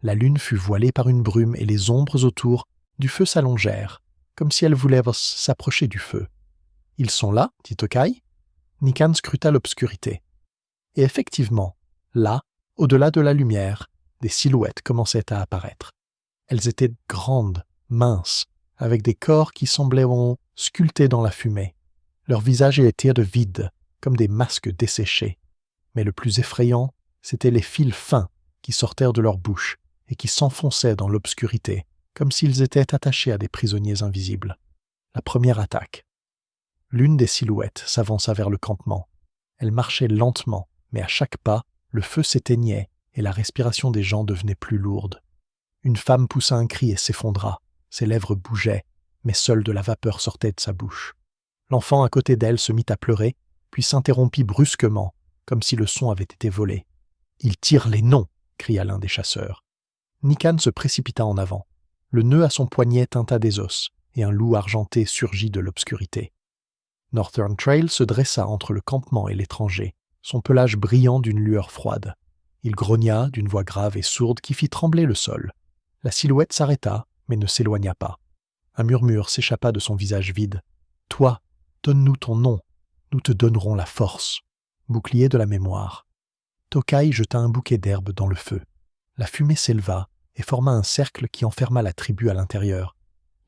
La lune fut voilée par une brume et les ombres autour du feu s'allongèrent, comme si elles voulaient s'approcher du feu. « Ils sont là, dit Tokai. » Nikan scruta l'obscurité. Et effectivement, là, au-delà de la lumière, des silhouettes commençaient à apparaître. Elles étaient grandes, minces, avec des corps qui semblaient sculptés dans la fumée. Leurs visages étaient de vide, comme des masques desséchés. Mais le plus effrayant, c'étaient les fils fins qui sortaient de leur bouche et qui s'enfonçaient dans l'obscurité, comme s'ils étaient attachés à des prisonniers invisibles. La première attaque. L'une des silhouettes s'avança vers le campement. Elle marchait lentement, mais à chaque pas, le feu s'éteignait et la respiration des gens devenait plus lourde. Une femme poussa un cri et s'effondra. Ses lèvres bougeaient, mais seule de la vapeur sortait de sa bouche. L'enfant à côté d'elle se mit à pleurer, puis s'interrompit brusquement, comme si le son avait été volé. « Il tire les noms !» cria l'un des chasseurs. Nikan se précipita en avant. Le nœud à son poignet tinta des os, et un loup argenté surgit de l'obscurité. Northern Trail se dressa entre le campement et l'étranger, son pelage brillant d'une lueur froide. Il grogna d'une voix grave et sourde qui fit trembler le sol. La silhouette s'arrêta, mais ne s'éloigna pas. Un murmure s'échappa de son visage vide. « Toi, donne-nous ton nom, nous te donnerons la force. » Bouclier de la mémoire. Tokai jeta un bouquet d'herbes dans le feu. La fumée s'éleva et forma un cercle qui enferma la tribu à l'intérieur.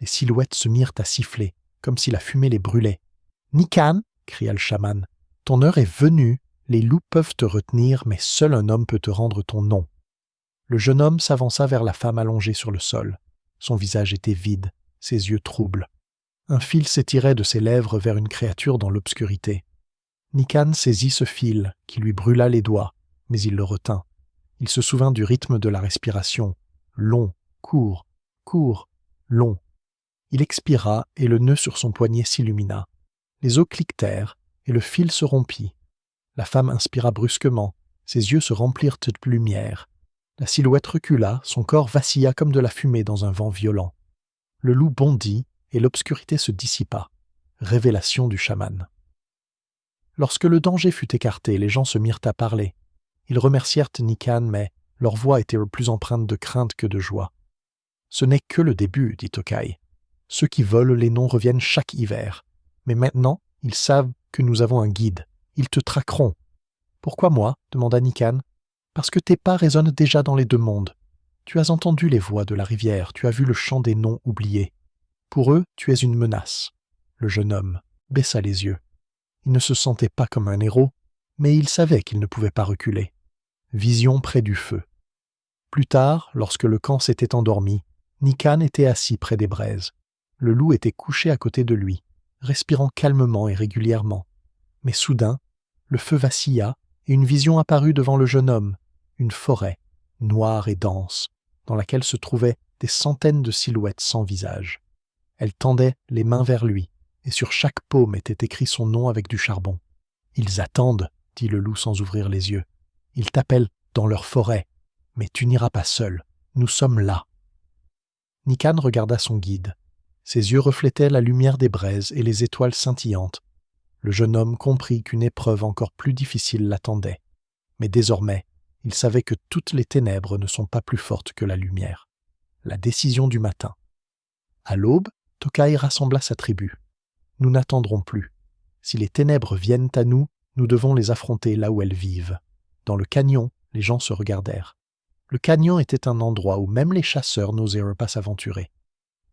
Les silhouettes se mirent à siffler, comme si la fumée les brûlait. « Nikan !» cria le chaman. « Ton heure est venue, les loups peuvent te retenir, mais seul un homme peut te rendre ton nom. » Le jeune homme s'avança vers la femme allongée sur le sol. Son visage était vide, ses yeux troubles. Un fil s'étirait de ses lèvres vers une créature dans l'obscurité. Nikan saisit ce fil, qui lui brûla les doigts, mais il le retint. Il se souvint du rythme de la respiration. Long, court, court, long. Il expira et le nœud sur son poignet s'illumina. Les os cliquetèrent et le fil se rompit. La femme inspira brusquement, ses yeux se remplirent de lumière. La silhouette recula, son corps vacilla comme de la fumée dans un vent violent. Le loup bondit et l'obscurité se dissipa. Révélation du chaman. Lorsque le danger fut écarté, les gens se mirent à parler. Ils remercièrent Nikan, mais leur voix était plus empreinte de crainte que de joie. « Ce n'est que le début, dit Tokai. Ceux qui volent les noms reviennent chaque hiver. Mais maintenant, ils savent que nous avons un guide. Ils te traqueront. »« Pourquoi moi ?» demanda Nikan. « Parce que tes pas résonnent déjà dans les deux mondes. Tu as entendu les voix de la rivière, tu as vu le chant des noms oubliés. Pour eux, tu es une menace. » Le jeune homme baissa les yeux. Il ne se sentait pas comme un héros, mais il savait qu'il ne pouvait pas reculer. Vision près du feu. Plus tard, lorsque le camp s'était endormi, Nikan était assis près des braises. Le loup était couché à côté de lui, respirant calmement et régulièrement. Mais soudain, le feu vacilla et une vision apparut devant le jeune homme, une forêt, noire et dense, dans laquelle se trouvaient des centaines de silhouettes sans visage. Elles tendaient les mains vers lui, et sur chaque paume était écrit son nom avec du charbon. « Ils attendent, » dit le loup sans ouvrir les yeux. « Ils t'appellent dans leur forêt, mais tu n'iras pas seul, nous sommes là. » Nikan regarda son guide. Ses yeux reflétaient la lumière des braises et les étoiles scintillantes. Le jeune homme comprit qu'une épreuve encore plus difficile l'attendait. Mais désormais, il savait que toutes les ténèbres ne sont pas plus fortes que la lumière. La décision du matin. À l'aube, Tokai rassembla sa tribu. « Nous n'attendrons plus. Si les ténèbres viennent à nous, nous devons les affronter là où elles vivent. » Dans le canyon, les gens se regardèrent. Le canyon était un endroit où même les chasseurs n'osèrent pas s'aventurer.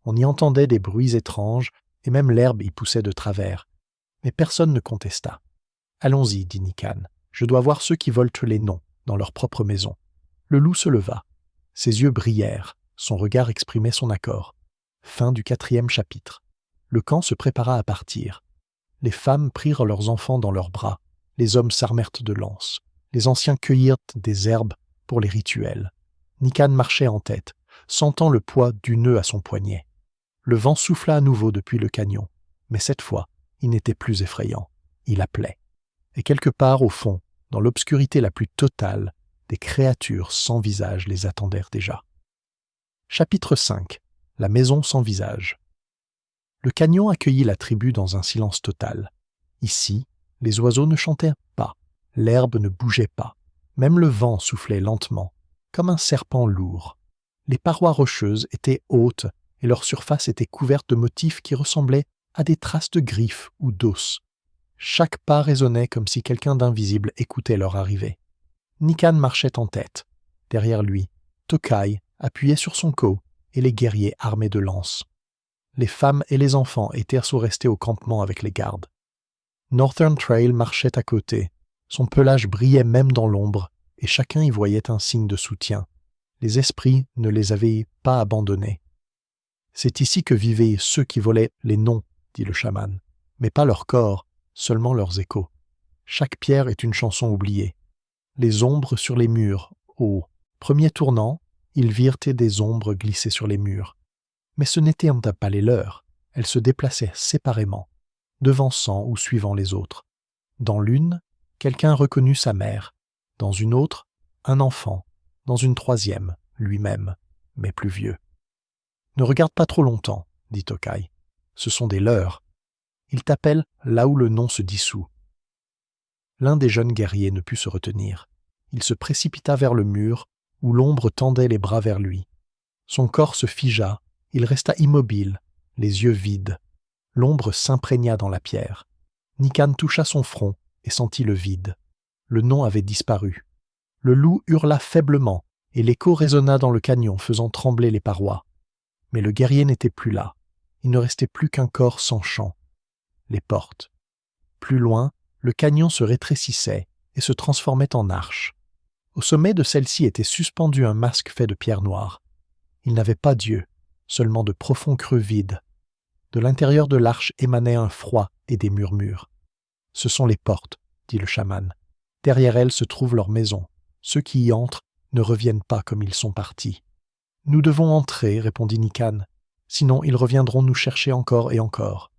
On y entendait des bruits étranges, et même l'herbe y poussait de travers. Mais personne ne contesta. « Allons-y, dit Nikan. Je dois voir ceux qui volent les noms, dans leur propre maison. » Le loup se leva. Ses yeux brillèrent. Son regard exprimait son accord. Fin du 4e chapitre. Le camp se prépara à partir. Les femmes prirent leurs enfants dans leurs bras. Les hommes s'armèrent de lances. Les anciens cueillirent des herbes pour les rituels. Nikan marchait en tête, sentant le poids du nœud à son poignet. Le vent souffla à nouveau depuis le canyon, mais cette fois, il n'était plus effrayant. Il appelait. Et quelque part au fond, dans l'obscurité la plus totale, des créatures sans visage les attendèrent déjà. Chapitre 5. La maison sans visage. Le canyon accueillit la tribu dans un silence total. Ici, les oiseaux ne chantaient pas, l'herbe ne bougeait pas, même le vent soufflait lentement, comme un serpent lourd. Les parois rocheuses étaient hautes et leur surface était couverte de motifs qui ressemblaient à des traces de griffes ou d'os. Chaque pas résonnait comme si quelqu'un d'invisible écoutait leur arrivée. Nikan marchait en tête. Derrière lui, Tokai appuyait sur son co et les guerriers armés de lances. Les femmes et les enfants étaient restés au campement avec les gardes. Northern Trail marchait à côté. Son pelage brillait même dans l'ombre, et chacun y voyait un signe de soutien. Les esprits ne les avaient pas abandonnés. « C'est ici que vivaient ceux qui volaient les noms, » dit le chaman, « mais pas leur corps, seulement leurs échos. Chaque pierre est une chanson oubliée. Les ombres sur les murs, au premier tournant, Ils virent des ombres glisser sur les murs. Mais ce n'étaient pas les leurs, elles se déplaçaient séparément, devançant ou suivant les autres. Dans l'une, quelqu'un reconnut sa mère, dans une autre, un enfant, dans une troisième, lui-même, mais plus vieux. « Ne regarde pas trop longtemps, dit Tokai. Ce sont des leurs. Ils t'appellent là où le nom se dissout. » L'un des jeunes guerriers ne put se retenir. Il se précipita vers le mur, où l'ombre tendait les bras vers lui. Son corps se figea, il resta immobile, les yeux vides. L'ombre s'imprégna dans la pierre. Nikan toucha son front et sentit le vide. Le nom avait disparu. Le loup hurla faiblement, et l'écho résonna dans le canyon, faisant trembler les parois. Mais le guerrier n'était plus là. Il ne restait plus qu'un corps sans chant. Les portes. Plus loin, le canyon se rétrécissait et se transformait en arche. Au sommet de celle-ci était suspendu un masque fait de pierre noire. Il n'avait pas d'yeux, seulement de profonds creux vides. De l'intérieur de l'arche émanait un froid et des murmures. « Ce sont les portes, » dit le chaman. « Derrière elles se trouve leur maison. Ceux qui y entrent ne reviennent pas comme ils sont partis. »« Nous devons entrer, » répondit Nikan. « Sinon ils reviendront nous chercher encore et encore. »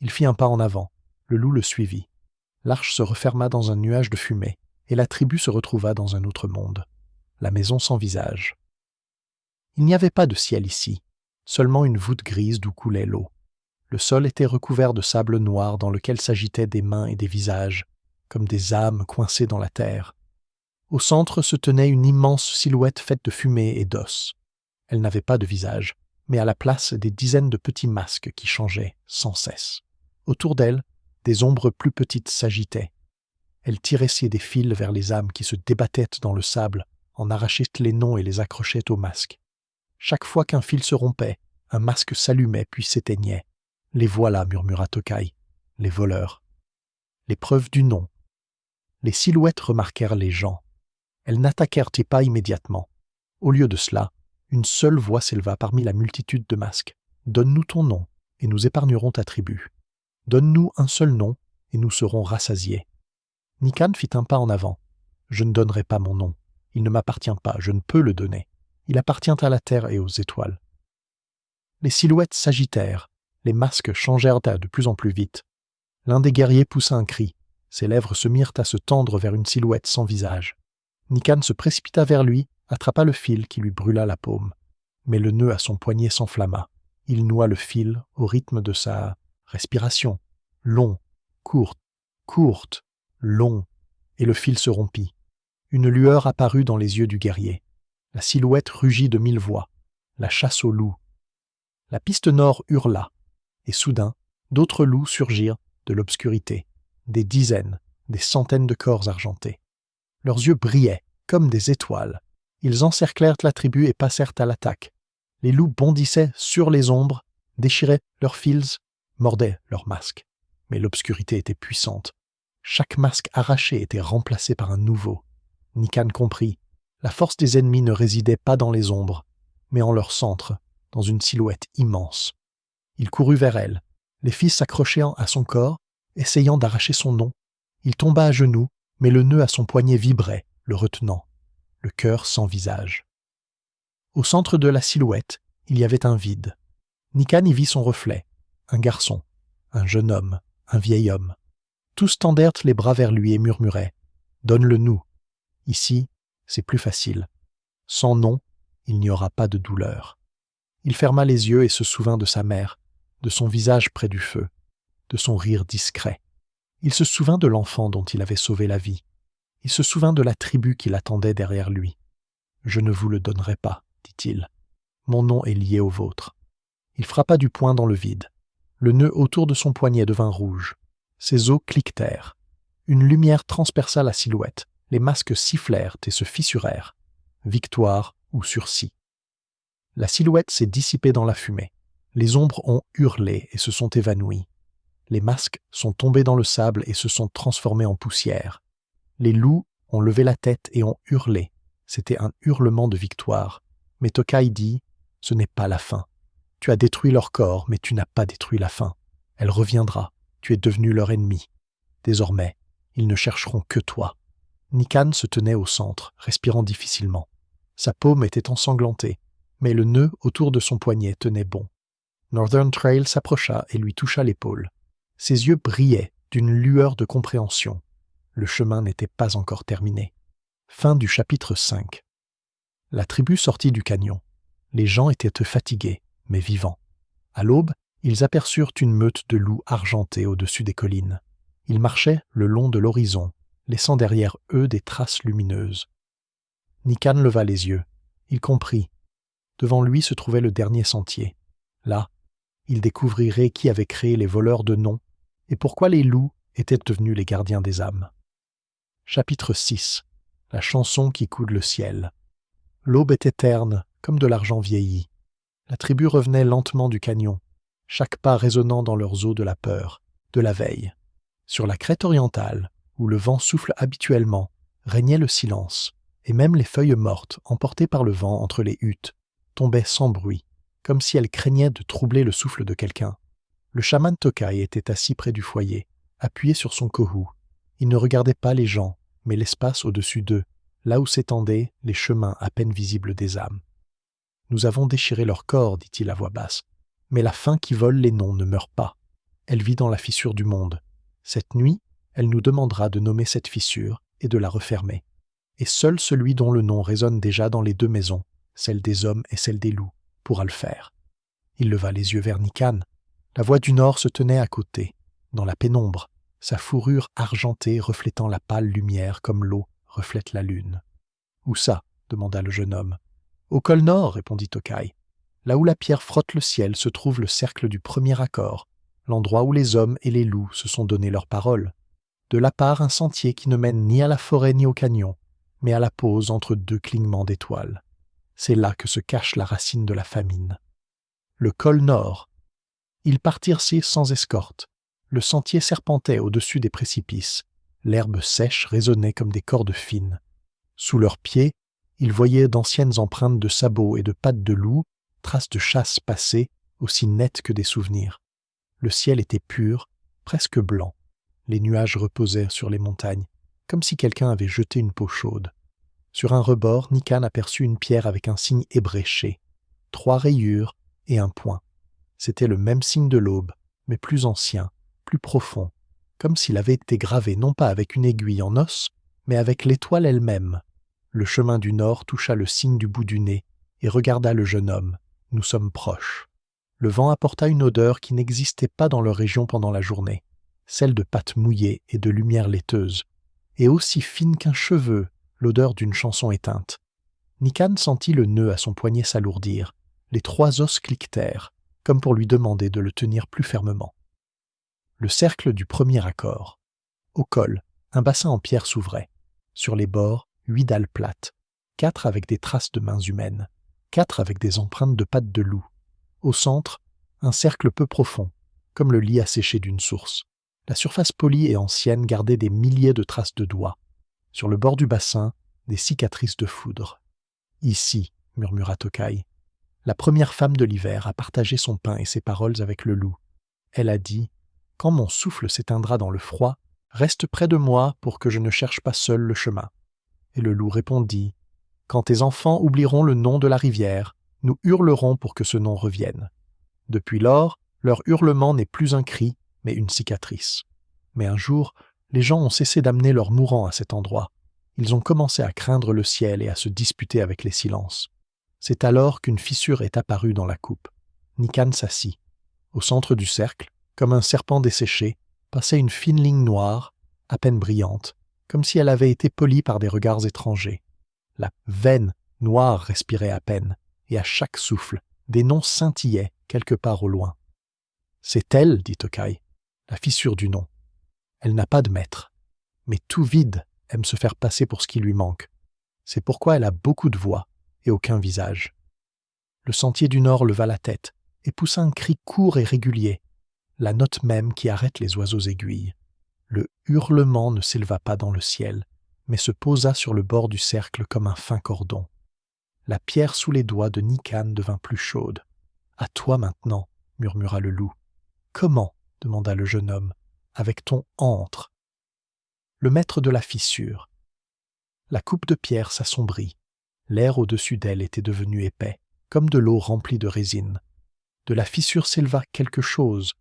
Il fit un pas en avant. Le loup le suivit. L'arche se referma dans un nuage de fumée, et la tribu se retrouva dans un autre monde. La maison sans visage. Il n'y avait pas de ciel ici, seulement une voûte grise d'où coulait l'eau. Le sol était recouvert de sable noir dans lequel s'agitaient des mains et des visages, comme des âmes coincées dans la terre. Au centre se tenait une immense silhouette faite de fumée et d'os. Elle n'avait pas de visage, mais à la place des dizaines de petits masques qui changeaient sans cesse. Autour d'elle, des ombres plus petites s'agitaient. Elle tiraient des fils vers les âmes qui se débattaient dans le sable, en arrachaient les noms et les accrochaient aux masques. Chaque fois qu'un fil se rompait, un masque s'allumait puis s'éteignait. « Les voilà, » murmura Tokai, « les voleurs. » Les preuves du nom. Les silhouettes remarquèrent les gens. Elles n'attaquèrent pas immédiatement. Au lieu de cela, une seule voix s'éleva parmi la multitude de masques. « Donne-nous ton nom, et nous épargnerons ta tribu. Donne-nous un seul nom, et nous serons rassasiés. » Nikan fit un pas en avant. « Je ne donnerai pas mon nom. Il ne m'appartient pas, je ne peux le donner. Il appartient à la terre et aux étoiles. » Les silhouettes s'agitèrent, les masques changèrent de plus en plus vite. L'un des guerriers poussa un cri. Ses lèvres se mirent à se tendre vers une silhouette sans visage. Nikan se précipita vers lui, attrapa le fil qui lui brûla la paume. Mais le nœud à son poignet s'enflamma. Il noua le fil au rythme de sa respiration. Long, courte, courte, long, et le fil se rompit. Une lueur apparut dans les yeux du guerrier. La silhouette rugit de 1000 voix. La chasse aux loups. La piste nord hurla, et soudain, d'autres loups surgirent de l'obscurité. Des dizaines, des centaines de corps argentés. Leurs yeux brillaient, comme des étoiles. Ils encerclèrent la tribu et passèrent à l'attaque. Les loups bondissaient sur les ombres, déchiraient leurs fils, mordaient leurs masques. Mais l'obscurité était puissante. Chaque masque arraché était remplacé par un nouveau. Nikan comprit. La force des ennemis ne résidait pas dans les ombres, mais en leur centre, dans une silhouette immense. Il courut vers elle, les fils s'accrochant à son corps, essayant d'arracher son nom. Il tomba à genoux, mais le nœud à son poignet vibrait, le retenant, le cœur sans visage. Au centre de la silhouette, il y avait un vide. Nikan y vit son reflet, un garçon, un jeune homme, un vieil homme. Tous tendèrent les bras vers lui et murmuraient « Donne-le-nous. Ici, c'est plus facile. Sans nom, il n'y aura pas de douleur. » Il ferma les yeux et se souvint de sa mère, de son visage près du feu, de son rire discret. Il se souvint de l'enfant dont il avait sauvé la vie. Il se souvint de la tribu qui l'attendait derrière lui. « Je ne vous le donnerai pas, » dit-il. « Mon nom est lié au vôtre. » Il frappa du poing dans le vide. Le nœud autour de son poignet devint rouge. Ses os cliquetèrent. Une lumière transperça la silhouette. Les masques sifflèrent et se fissurèrent. Victoire ou sursis. La silhouette s'est dissipée dans la fumée. Les ombres ont hurlé et se sont évanouies. Les masques sont tombés dans le sable et se sont transformés en poussière. Les loups ont levé la tête et ont hurlé. C'était un hurlement de victoire. Mais Tokai dit « Ce n'est pas la fin. Tu as détruit leur corps, mais tu n'as pas détruit la fin. Elle reviendra. Tu es devenu leur ennemi. Désormais, ils ne chercheront que toi. » Nikan se tenait au centre, respirant difficilement. Sa paume était ensanglantée, mais le nœud autour de son poignet tenait bon. Northern Trail s'approcha et lui toucha l'épaule. Ses yeux brillaient d'une lueur de compréhension. Le chemin n'était pas encore terminé. Fin du chapitre 5. La tribu sortit du canyon. Les gens étaient fatigués, mais vivants. À l'aube, ils aperçurent une meute de loups argentés au-dessus des collines. Ils marchaient le long de l'horizon, laissant derrière eux des traces lumineuses. Nikan leva les yeux. Il comprit. Devant lui se trouvait le dernier sentier. Là, il découvrirait qui avait créé les voleurs de noms et pourquoi les loups étaient devenus les gardiens des âmes. Chapitre 6. La chanson qui coule le ciel. L'aube était terne, comme de l'argent vieilli. La tribu revenait lentement du canyon, chaque pas résonnant dans leurs os de la peur, de la veille. Sur la crête orientale, où le vent souffle habituellement, régnait le silence, et même les feuilles mortes, emportées par le vent entre les huttes, tombaient sans bruit, comme si elles craignaient de troubler le souffle de quelqu'un. Le chaman Tokai était assis près du foyer, appuyé sur son kohou. Il ne regardait pas les gens, mais l'espace au-dessus d'eux, là où s'étendaient les chemins à peine visibles des âmes. « Nous avons déchiré leur corps, dit-il à voix basse, mais la faim qui vole les noms ne meurt pas. Elle vit dans la fissure du monde. Cette nuit, elle nous demandera de nommer cette fissure et de la refermer. Et seul celui dont le nom résonne déjà dans les deux maisons, celle des hommes et celle des loups, pourra le faire. » Il leva les yeux vers Nikan. La voix du nord se tenait à côté, dans la pénombre, sa fourrure argentée reflétant la pâle lumière comme l'eau reflète la lune. « Où ça ?» demanda le jeune homme. « Au col nord, répondit Tokai. Là où la pierre frotte le ciel se trouve le cercle du premier accord, l'endroit où les hommes et les loups se sont donné leur parole. De là part un sentier qui ne mène ni à la forêt ni au canyon, mais à la pause entre deux clignements d'étoiles. C'est là que se cache la racine de la famine. Le col nord. Ils partirent sans escorte. Le sentier serpentait au-dessus des précipices. L'herbe sèche résonnait comme des cordes fines. Sous leurs pieds, ils voyaient d'anciennes empreintes de sabots et de pattes de loup, traces de chasse passées, aussi nettes que des souvenirs. Le ciel était pur, presque blanc. Les nuages reposaient sur les montagnes, comme si quelqu'un avait jeté une peau chaude. Sur un rebord, Nikan aperçut une pierre avec un signe ébréché, 3 rayures et un point. C'était le même signe de l'aube, mais plus ancien, plus profond, comme s'il avait été gravé non pas avec une aiguille en os, mais avec l'étoile elle-même. Le chemin du nord toucha le signe du bout du nez et regarda le jeune homme. Nous sommes proches. Le vent apporta une odeur qui n'existait pas dans leur région pendant la journée, celle de pâte mouillée et de lumière laiteuse, et aussi fine qu'un cheveu, l'odeur d'une chanson éteinte. Nikan sentit le nœud à son poignet s'alourdir. Les 3 os cliquetèrent, comme pour lui demander de le tenir plus fermement. Le cercle du premier accord. Au col, un bassin en pierre s'ouvrait. Sur les bords, 8 dalles plates, 4 avec des traces de mains humaines, 4 avec des empreintes de pattes de loup. Au centre, un cercle peu profond, comme le lit asséché d'une source. La surface polie et ancienne gardait des milliers de traces de doigts. Sur le bord du bassin, des cicatrices de foudre. « Ici, » murmura Tokai. La première femme de l'hiver a partagé son pain et ses paroles avec le loup. Elle a dit « Quand mon souffle s'éteindra dans le froid, reste près de moi pour que je ne cherche pas seul le chemin. » Et le loup répondit « Quand tes enfants oublieront le nom de la rivière, nous hurlerons pour que ce nom revienne. » Depuis lors, leur hurlement n'est plus un cri, mais une cicatrice. Mais un jour, les gens ont cessé d'amener leurs mourants à cet endroit. Ils ont commencé à craindre le ciel et à se disputer avec les silences. C'est alors qu'une fissure est apparue dans la coupe. Nikan s'assit. Au centre du cercle, comme un serpent desséché, passait une fine ligne noire, à peine brillante, comme si elle avait été polie par des regards étrangers. La veine noire respirait à peine, et à chaque souffle, des noms scintillaient quelque part au loin. « C'est elle, dit Tokai, la fissure du nom. Elle n'a pas de maître, mais tout vide aime se faire passer pour ce qui lui manque. C'est pourquoi elle a beaucoup de voix et aucun visage. » Le sentier du nord leva la tête et poussa un cri court et régulier, la note même qui arrête les oiseaux aiguilles. Le hurlement ne s'éleva pas dans le ciel, mais se posa sur le bord du cercle comme un fin cordon. La pierre sous les doigts de Nikan devint plus chaude. « À toi maintenant, » murmura le loup. « Comment ?» demanda le jeune homme. « Avec ton antre. » Le maître de la fissure. La coupe de pierre s'assombrit. L'air au-dessus d'elle était devenu épais, comme de l'eau remplie de résine. De la fissure s'éleva quelque chose,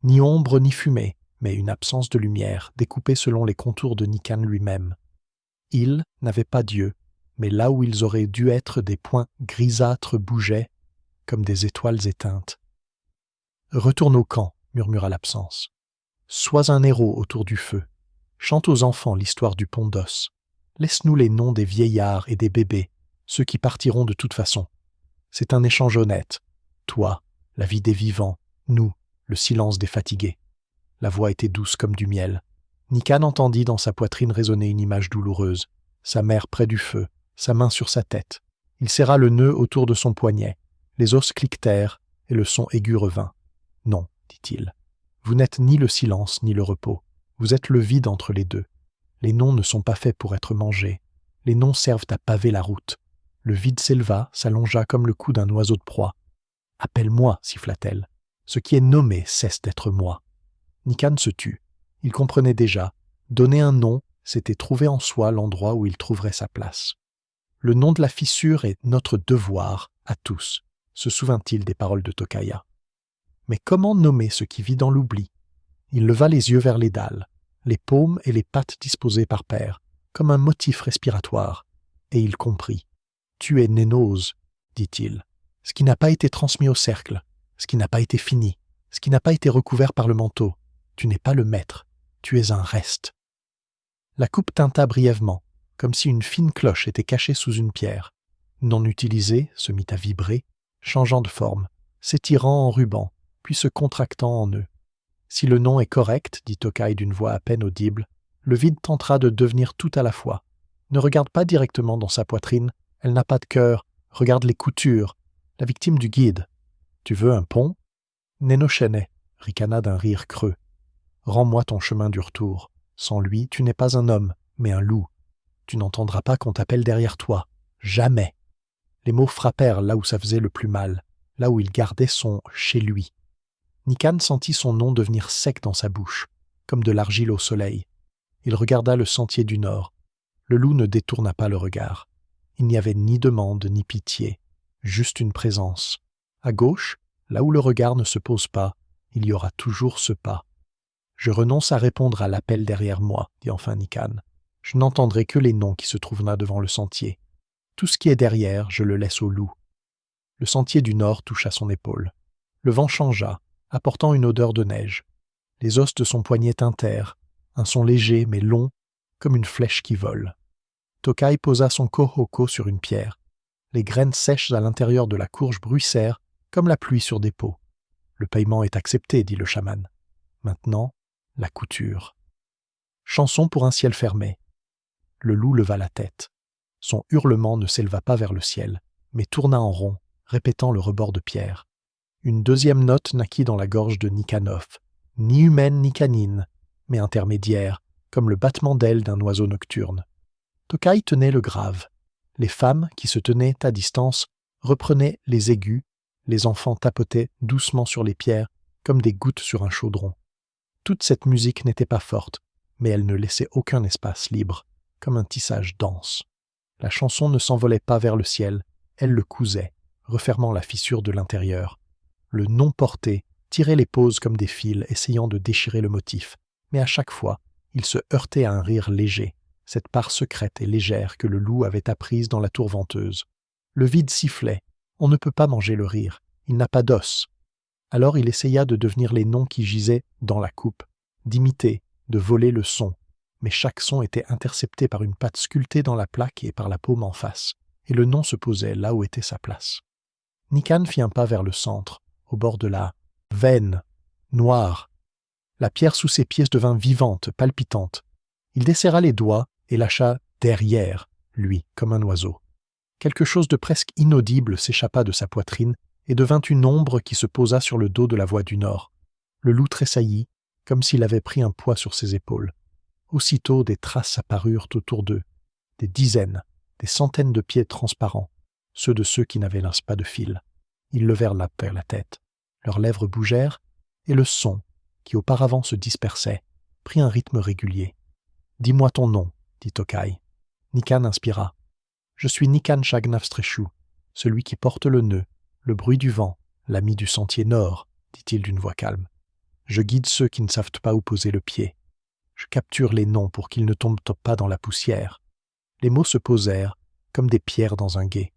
ni ombre ni fumée, mais une absence de lumière, découpée selon les contours de Nikan lui-même. Ils n'avaient pas d'yeux, mais là où ils auraient dû être des points grisâtres bougeaient, comme des étoiles éteintes. « Retourne au camp, murmura l'absence. Sois un héros autour du feu. Chante aux enfants l'histoire du pont d'os. Laisse-nous les noms des vieillards et des bébés, ceux qui partiront de toute façon. C'est un échange honnête. Toi, la vie des vivants, nous, le silence des fatigués. » La voix était douce comme du miel. Nikan entendit dans sa poitrine résonner une image douloureuse. Sa mère près du feu, sa main sur sa tête. Il serra le nœud autour de son poignet. Les os cliquetèrent et le son aigu revint. « Non, dit-il. Vous n'êtes ni le silence ni le repos. Vous êtes le vide entre les deux. Les noms ne sont pas faits pour être mangés. Les noms servent à paver la route. » Le vide s'éleva, s'allongea comme le cou d'un oiseau de proie. « Appelle-moi, siffla-t-elle. Ce qui est nommé cesse d'être moi. » Nikan se tut. Il comprenait déjà. Donner un nom, c'était trouver en soi l'endroit où il trouverait sa place. Le nom de la fissure est notre devoir à tous, se souvint-il des paroles de Tokaya. Mais comment nommer ce qui vit dans l'oubli? Il leva les yeux vers les dalles, les paumes et les pattes disposées par paires, comme un motif respiratoire, et il comprit. « Tu es Nénose, dit-il. Ce qui n'a pas été transmis au cercle, ce qui n'a pas été fini, ce qui n'a pas été recouvert par le manteau. Tu n'es pas le maître, tu es un reste. » La coupe tinta brièvement, comme si une fine cloche était cachée sous une pierre. Non utilisée, se mit à vibrer, changeant de forme, s'étirant en ruban, puis se contractant en nœud. « Si le nom est correct, dit Tokai d'une voix à peine audible, le vide tentera de devenir tout à la fois. Ne regarde pas directement dans sa poitrine, elle n'a pas de cœur, regarde les coutures, la victime du guide. Tu veux un pont? Nenoshene, ricana d'un rire creux. Rends-moi ton chemin du retour. Sans lui, tu n'es pas un homme, mais un loup. Tu n'entendras pas qu'on t'appelle derrière toi. Jamais. Les mots frappèrent là où ça faisait le plus mal, là où il gardait son « chez lui ». Nikan sentit son nom devenir sec dans sa bouche, comme de l'argile au soleil. Il regarda le sentier du nord. Le loup ne détourna pas le regard. Il n'y avait ni demande ni pitié, juste une présence. À gauche, là où le regard ne se pose pas, il y aura toujours ce pas. « Je renonce à répondre à l'appel derrière moi, dit enfin Nikan. Je n'entendrai que les noms qui se trouvent là devant le sentier. Tout ce qui est derrière, je le laisse au loup. » Le sentier du nord toucha son épaule. Le vent changea, apportant une odeur de neige. Les os de son poignet tintèrent, un son léger mais long, comme une flèche qui vole. Tokai posa son kohoko sur une pierre. Les graines sèches à l'intérieur de la courge bruissèrent, comme la pluie sur des pots. « Le paiement est accepté, dit le chaman. Maintenant, la couture. » Chanson pour un ciel fermé. Le loup leva la tête. Son hurlement ne s'éleva pas vers le ciel, mais tourna en rond, répétant le rebord de pierre. Une deuxième note naquit dans la gorge de Nikanov, ni humaine ni canine, mais intermédiaire, comme le battement d'ailes d'un oiseau nocturne. Tokai tenait le grave. Les femmes, qui se tenaient à distance, reprenaient les aigus, les enfants tapotaient doucement sur les pierres, comme des gouttes sur un chaudron. Toute cette musique n'était pas forte, mais elle ne laissait aucun espace libre, comme un tissage dense. La chanson ne s'envolait pas vers le ciel, elle le cousait, refermant la fissure de l'intérieur. Le non porté tirait les pauses comme des fils, essayant de déchirer le motif, mais à chaque fois, il se heurtait à un rire léger, cette part secrète et légère que le loup avait apprise dans la tourmenteuse. Le vide sifflait. On ne peut pas manger le rire, il n'a pas d'os. Alors il essaya de devenir les noms qui gisaient dans la coupe, d'imiter, de voler le son, mais chaque son était intercepté par une patte sculptée dans la plaque et par la paume en face, et le nom se posait là où était sa place. Nikan fit un pas vers le centre, au bord de la veine, noire. La pierre sous ses pieds devint vivante, palpitante. Il desserra les doigts et lâcha derrière, lui, comme un oiseau. Quelque chose de presque inaudible s'échappa de sa poitrine et devint une ombre qui se posa sur le dos de la voie du nord. Le loup tressaillit, comme s'il avait pris un poids sur ses épaules. Aussitôt, des traces apparurent autour d'eux, des dizaines, des centaines de pieds transparents, ceux de ceux qui n'avaient pas de fil. Ils levèrent vers la tête, leurs lèvres bougèrent, et le son, qui auparavant se dispersait, prit un rythme régulier. « Dis-moi ton nom, dit Tokai. » Nikan inspira. Je suis Nikan Shagnavstreshu, celui qui porte le nœud, le bruit du vent, l'ami du sentier nord, dit-il d'une voix calme. Je guide ceux qui ne savent pas où poser le pied. Je capture les noms pour qu'ils ne tombent pas dans la poussière. Les mots se posèrent comme des pierres dans un gué.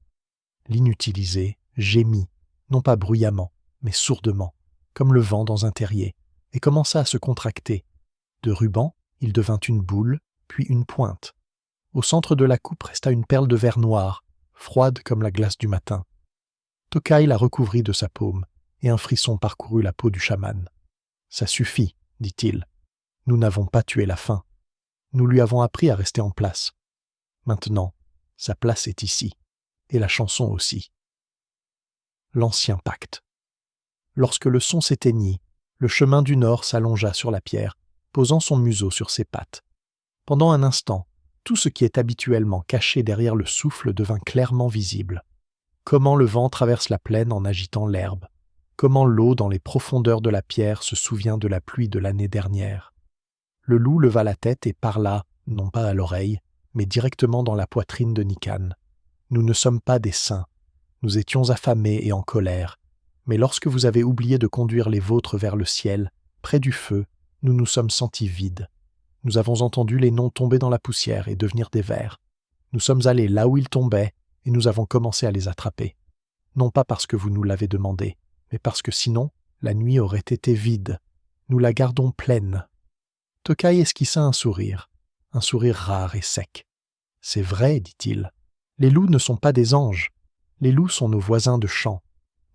L'inutilisé gémit, non pas bruyamment, mais sourdement, comme le vent dans un terrier, et commença à se contracter. De ruban, il devint une boule, puis une pointe. Au centre de la coupe resta une perle de verre noir, froide comme la glace du matin. Tokai la recouvrit de sa paume, et un frisson parcourut la peau du chaman. « Ça suffit, dit-il. Nous n'avons pas tué la faim. Nous lui avons appris à rester en place. Maintenant, sa place est ici, et la chanson aussi. » L'ancien pacte. Lorsque le son s'éteignit, le chemin du nord s'allongea sur la pierre, posant son museau sur ses pattes. Pendant un instant, tout ce qui est habituellement caché derrière le souffle devint clairement visible. Comment le vent traverse la plaine en agitant l'herbe. Comment l'eau dans les profondeurs de la pierre se souvient de la pluie de l'année dernière. Le loup leva la tête et parla, non pas à l'oreille, mais directement dans la poitrine de Nikan. Nous ne sommes pas des saints. Nous étions affamés et en colère. Mais lorsque vous avez oublié de conduire les vôtres vers le ciel, près du feu, nous nous sommes sentis vides. Nous avons entendu les noms tomber dans la poussière et devenir des vers. Nous sommes allés là où ils tombaient et nous avons commencé à les attraper. Non pas parce que vous nous l'avez demandé, mais parce que sinon, la nuit aurait été vide. Nous la gardons pleine. Tokai esquissa un sourire rare et sec. « C'est vrai, dit-il. Les loups ne sont pas des anges. Les loups sont nos voisins de champ.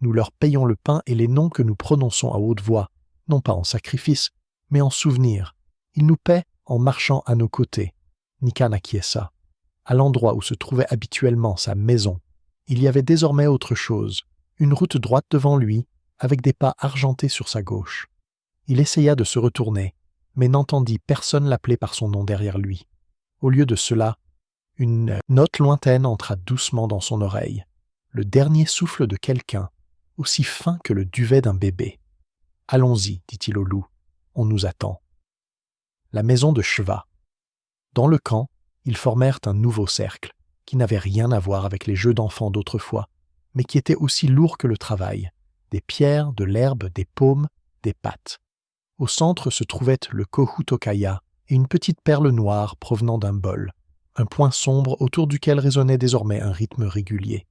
Nous leur payons le pain et les noms que nous prononçons à haute voix, non pas en sacrifice, mais en souvenir. Ils nous paient en marchant à nos côtés. » Nikan acquiesça. À l'endroit où se trouvait habituellement sa maison, il y avait désormais autre chose, une route droite devant lui, avec des pas argentés sur sa gauche. Il essaya de se retourner, mais n'entendit personne l'appeler par son nom derrière lui. Au lieu de cela, une note lointaine entra doucement dans son oreille, le dernier souffle de quelqu'un, aussi fin que le duvet d'un bébé. « Allons-y, dit-il au loup, on nous attend. » La maison de Shva. Dans le camp, ils formèrent un nouveau cercle, qui n'avait rien à voir avec les jeux d'enfants d'autrefois, mais qui était aussi lourd que le travail, des pierres, de l'herbe, des paumes, des pattes. Au centre se trouvait le Kohu Tokaya et une petite perle noire provenant d'un bol, un point sombre autour duquel résonnait désormais un rythme régulier.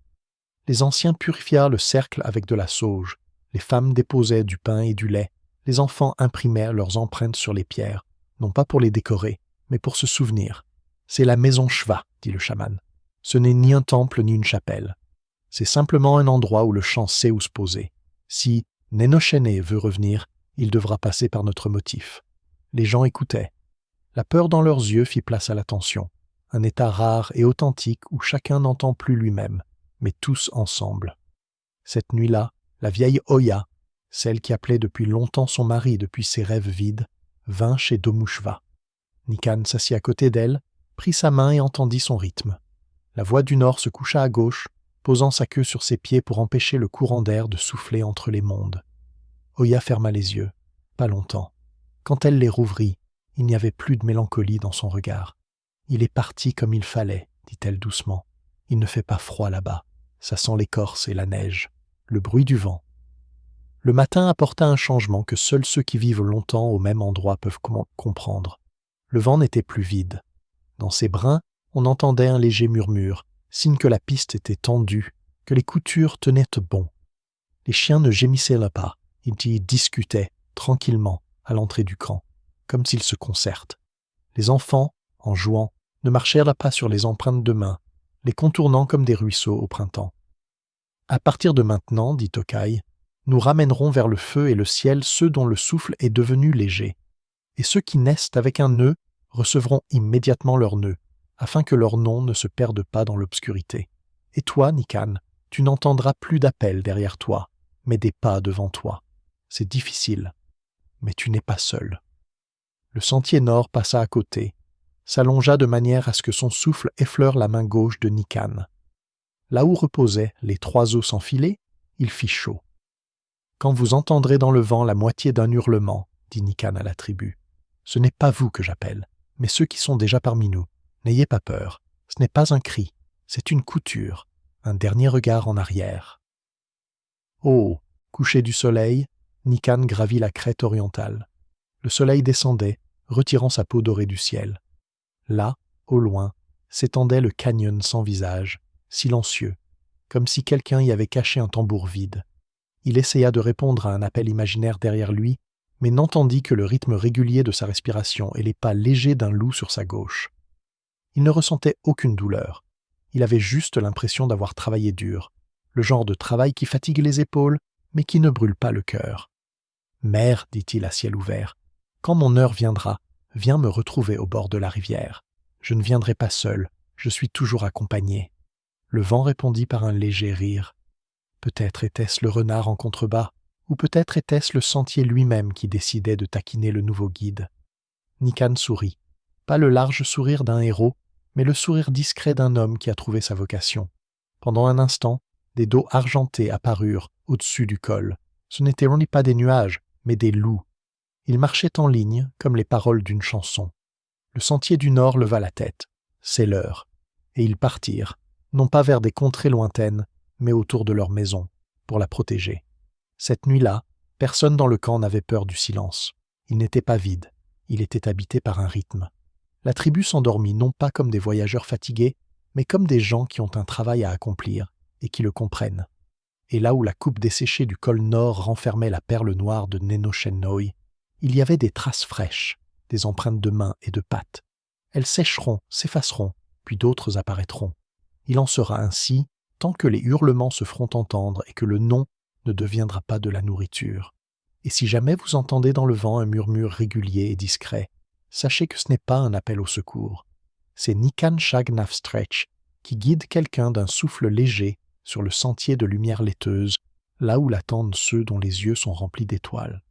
Les anciens purifièrent le cercle avec de la sauge, les femmes déposaient du pain et du lait, les enfants imprimèrent leurs empreintes sur les pierres, non pas pour les décorer, mais pour se souvenir. « C'est la maison Shva, dit le chaman. Ce n'est ni un temple ni une chapelle. C'est simplement un endroit où le chant sait où se poser. Si Nenoshene veut revenir, il devra passer par notre motif. » Les gens écoutaient. La peur dans leurs yeux fit place à l'attention, un état rare et authentique où chacun n'entend plus lui-même, mais tous ensemble. Cette nuit-là, la vieille Oya, celle qui appelait depuis longtemps son mari depuis ses rêves vides, vint chez Domushva. Nikan s'assit à côté d'elle, prit sa main et entendit son rythme. La voix du nord se coucha à gauche, posant sa queue sur ses pieds pour empêcher le courant d'air de souffler entre les mondes. Oya ferma les yeux, pas longtemps. Quand elle les rouvrit, il n'y avait plus de mélancolie dans son regard. « Il est parti comme il fallait, dit-elle doucement. Il ne fait pas froid là-bas. Ça sent l'écorce et la neige, le bruit du vent. » Le matin apporta un changement que seuls ceux qui vivent longtemps au même endroit peuvent comprendre. Le vent n'était plus vide. Dans ses brins, on entendait un léger murmure, signe que la piste était tendue, que les coutures tenaient bon. Les chiens ne gémissaient là pas, ils y discutaient, tranquillement, à l'entrée du camp, comme s'ils se concertent. Les enfants, en jouant, ne marchèrent là pas sur les empreintes de mains, les contournant comme des ruisseaux au printemps. « À partir de maintenant, dit Tokai, nous ramènerons vers le feu et le ciel ceux dont le souffle est devenu léger. Et ceux qui naissent avec un nœud recevront immédiatement leur nœud, afin que leur nom ne se perde pas dans l'obscurité. Et toi, Nikan, tu n'entendras plus d'appels derrière toi, mais des pas devant toi. C'est difficile, mais tu n'es pas seul. » Le sentier nord passa à côté, s'allongea de manière à ce que son souffle effleure la main gauche de Nikan. Là où reposaient les trois os sans filet, il fit chaud. « Quand vous entendrez dans le vent la moitié d'un hurlement, dit Nikan à la tribu, ce n'est pas vous que j'appelle, mais ceux qui sont déjà parmi nous. N'ayez pas peur, ce n'est pas un cri, C'est une couture, un dernier regard en arrière. Oh, coucher du soleil, Nikan gravit la crête orientale. Le soleil descendait, retirant sa peau dorée du ciel. Là, au loin, s'étendait le canyon sans visage, silencieux, comme si quelqu'un y avait caché un tambour vide. Il essaya de répondre à un appel imaginaire derrière lui, mais n'entendit que le rythme régulier de sa respiration et les pas légers d'un loup sur sa gauche. Il ne ressentait aucune douleur. Il avait juste l'impression d'avoir travaillé dur, le genre de travail qui fatigue les épaules, mais qui ne brûle pas le cœur. « Mère, dit-il à ciel ouvert, quand mon heure viendra, viens me retrouver au bord de la rivière. Je ne viendrai pas seul, je suis toujours accompagné. » Le vent répondit par un léger rire. Peut-être était-ce le renard en contrebas, ou peut-être était-ce le sentier lui-même qui décidait de taquiner le nouveau guide. Nikan sourit. Pas le large sourire d'un héros, mais le sourire discret d'un homme qui a trouvé sa vocation. Pendant un instant, des dos argentés apparurent au-dessus du col. Ce n'étaient pas des nuages, mais des loups. Ils marchaient en ligne, comme les paroles d'une chanson. Le sentier du Nord leva la tête. C'est l'heure. Et ils partirent, non pas vers des contrées lointaines, mais autour de leur maison, pour la protéger. Cette nuit-là, personne dans le camp n'avait peur du silence. Il n'était pas vide, il était habité par un rythme. La tribu s'endormit non pas comme des voyageurs fatigués, mais comme des gens qui ont un travail à accomplir et qui le comprennent. Et là où la coupe desséchée du col nord renfermait la perle noire de Nenochennoi, il y avait des traces fraîches, des empreintes de mains et de pattes. Elles sécheront, s'effaceront, puis d'autres apparaîtront. Il en sera ainsi tant que les hurlements se feront entendre et que le nom ne deviendra pas de la nourriture. Et si jamais vous entendez dans le vent un murmure régulier et discret, sachez que ce n'est pas un appel au secours. C'est Nikan Shag Nafstretch qui guide quelqu'un d'un souffle léger sur le sentier de lumière laiteuse, là où l'attendent ceux dont les yeux sont remplis d'étoiles.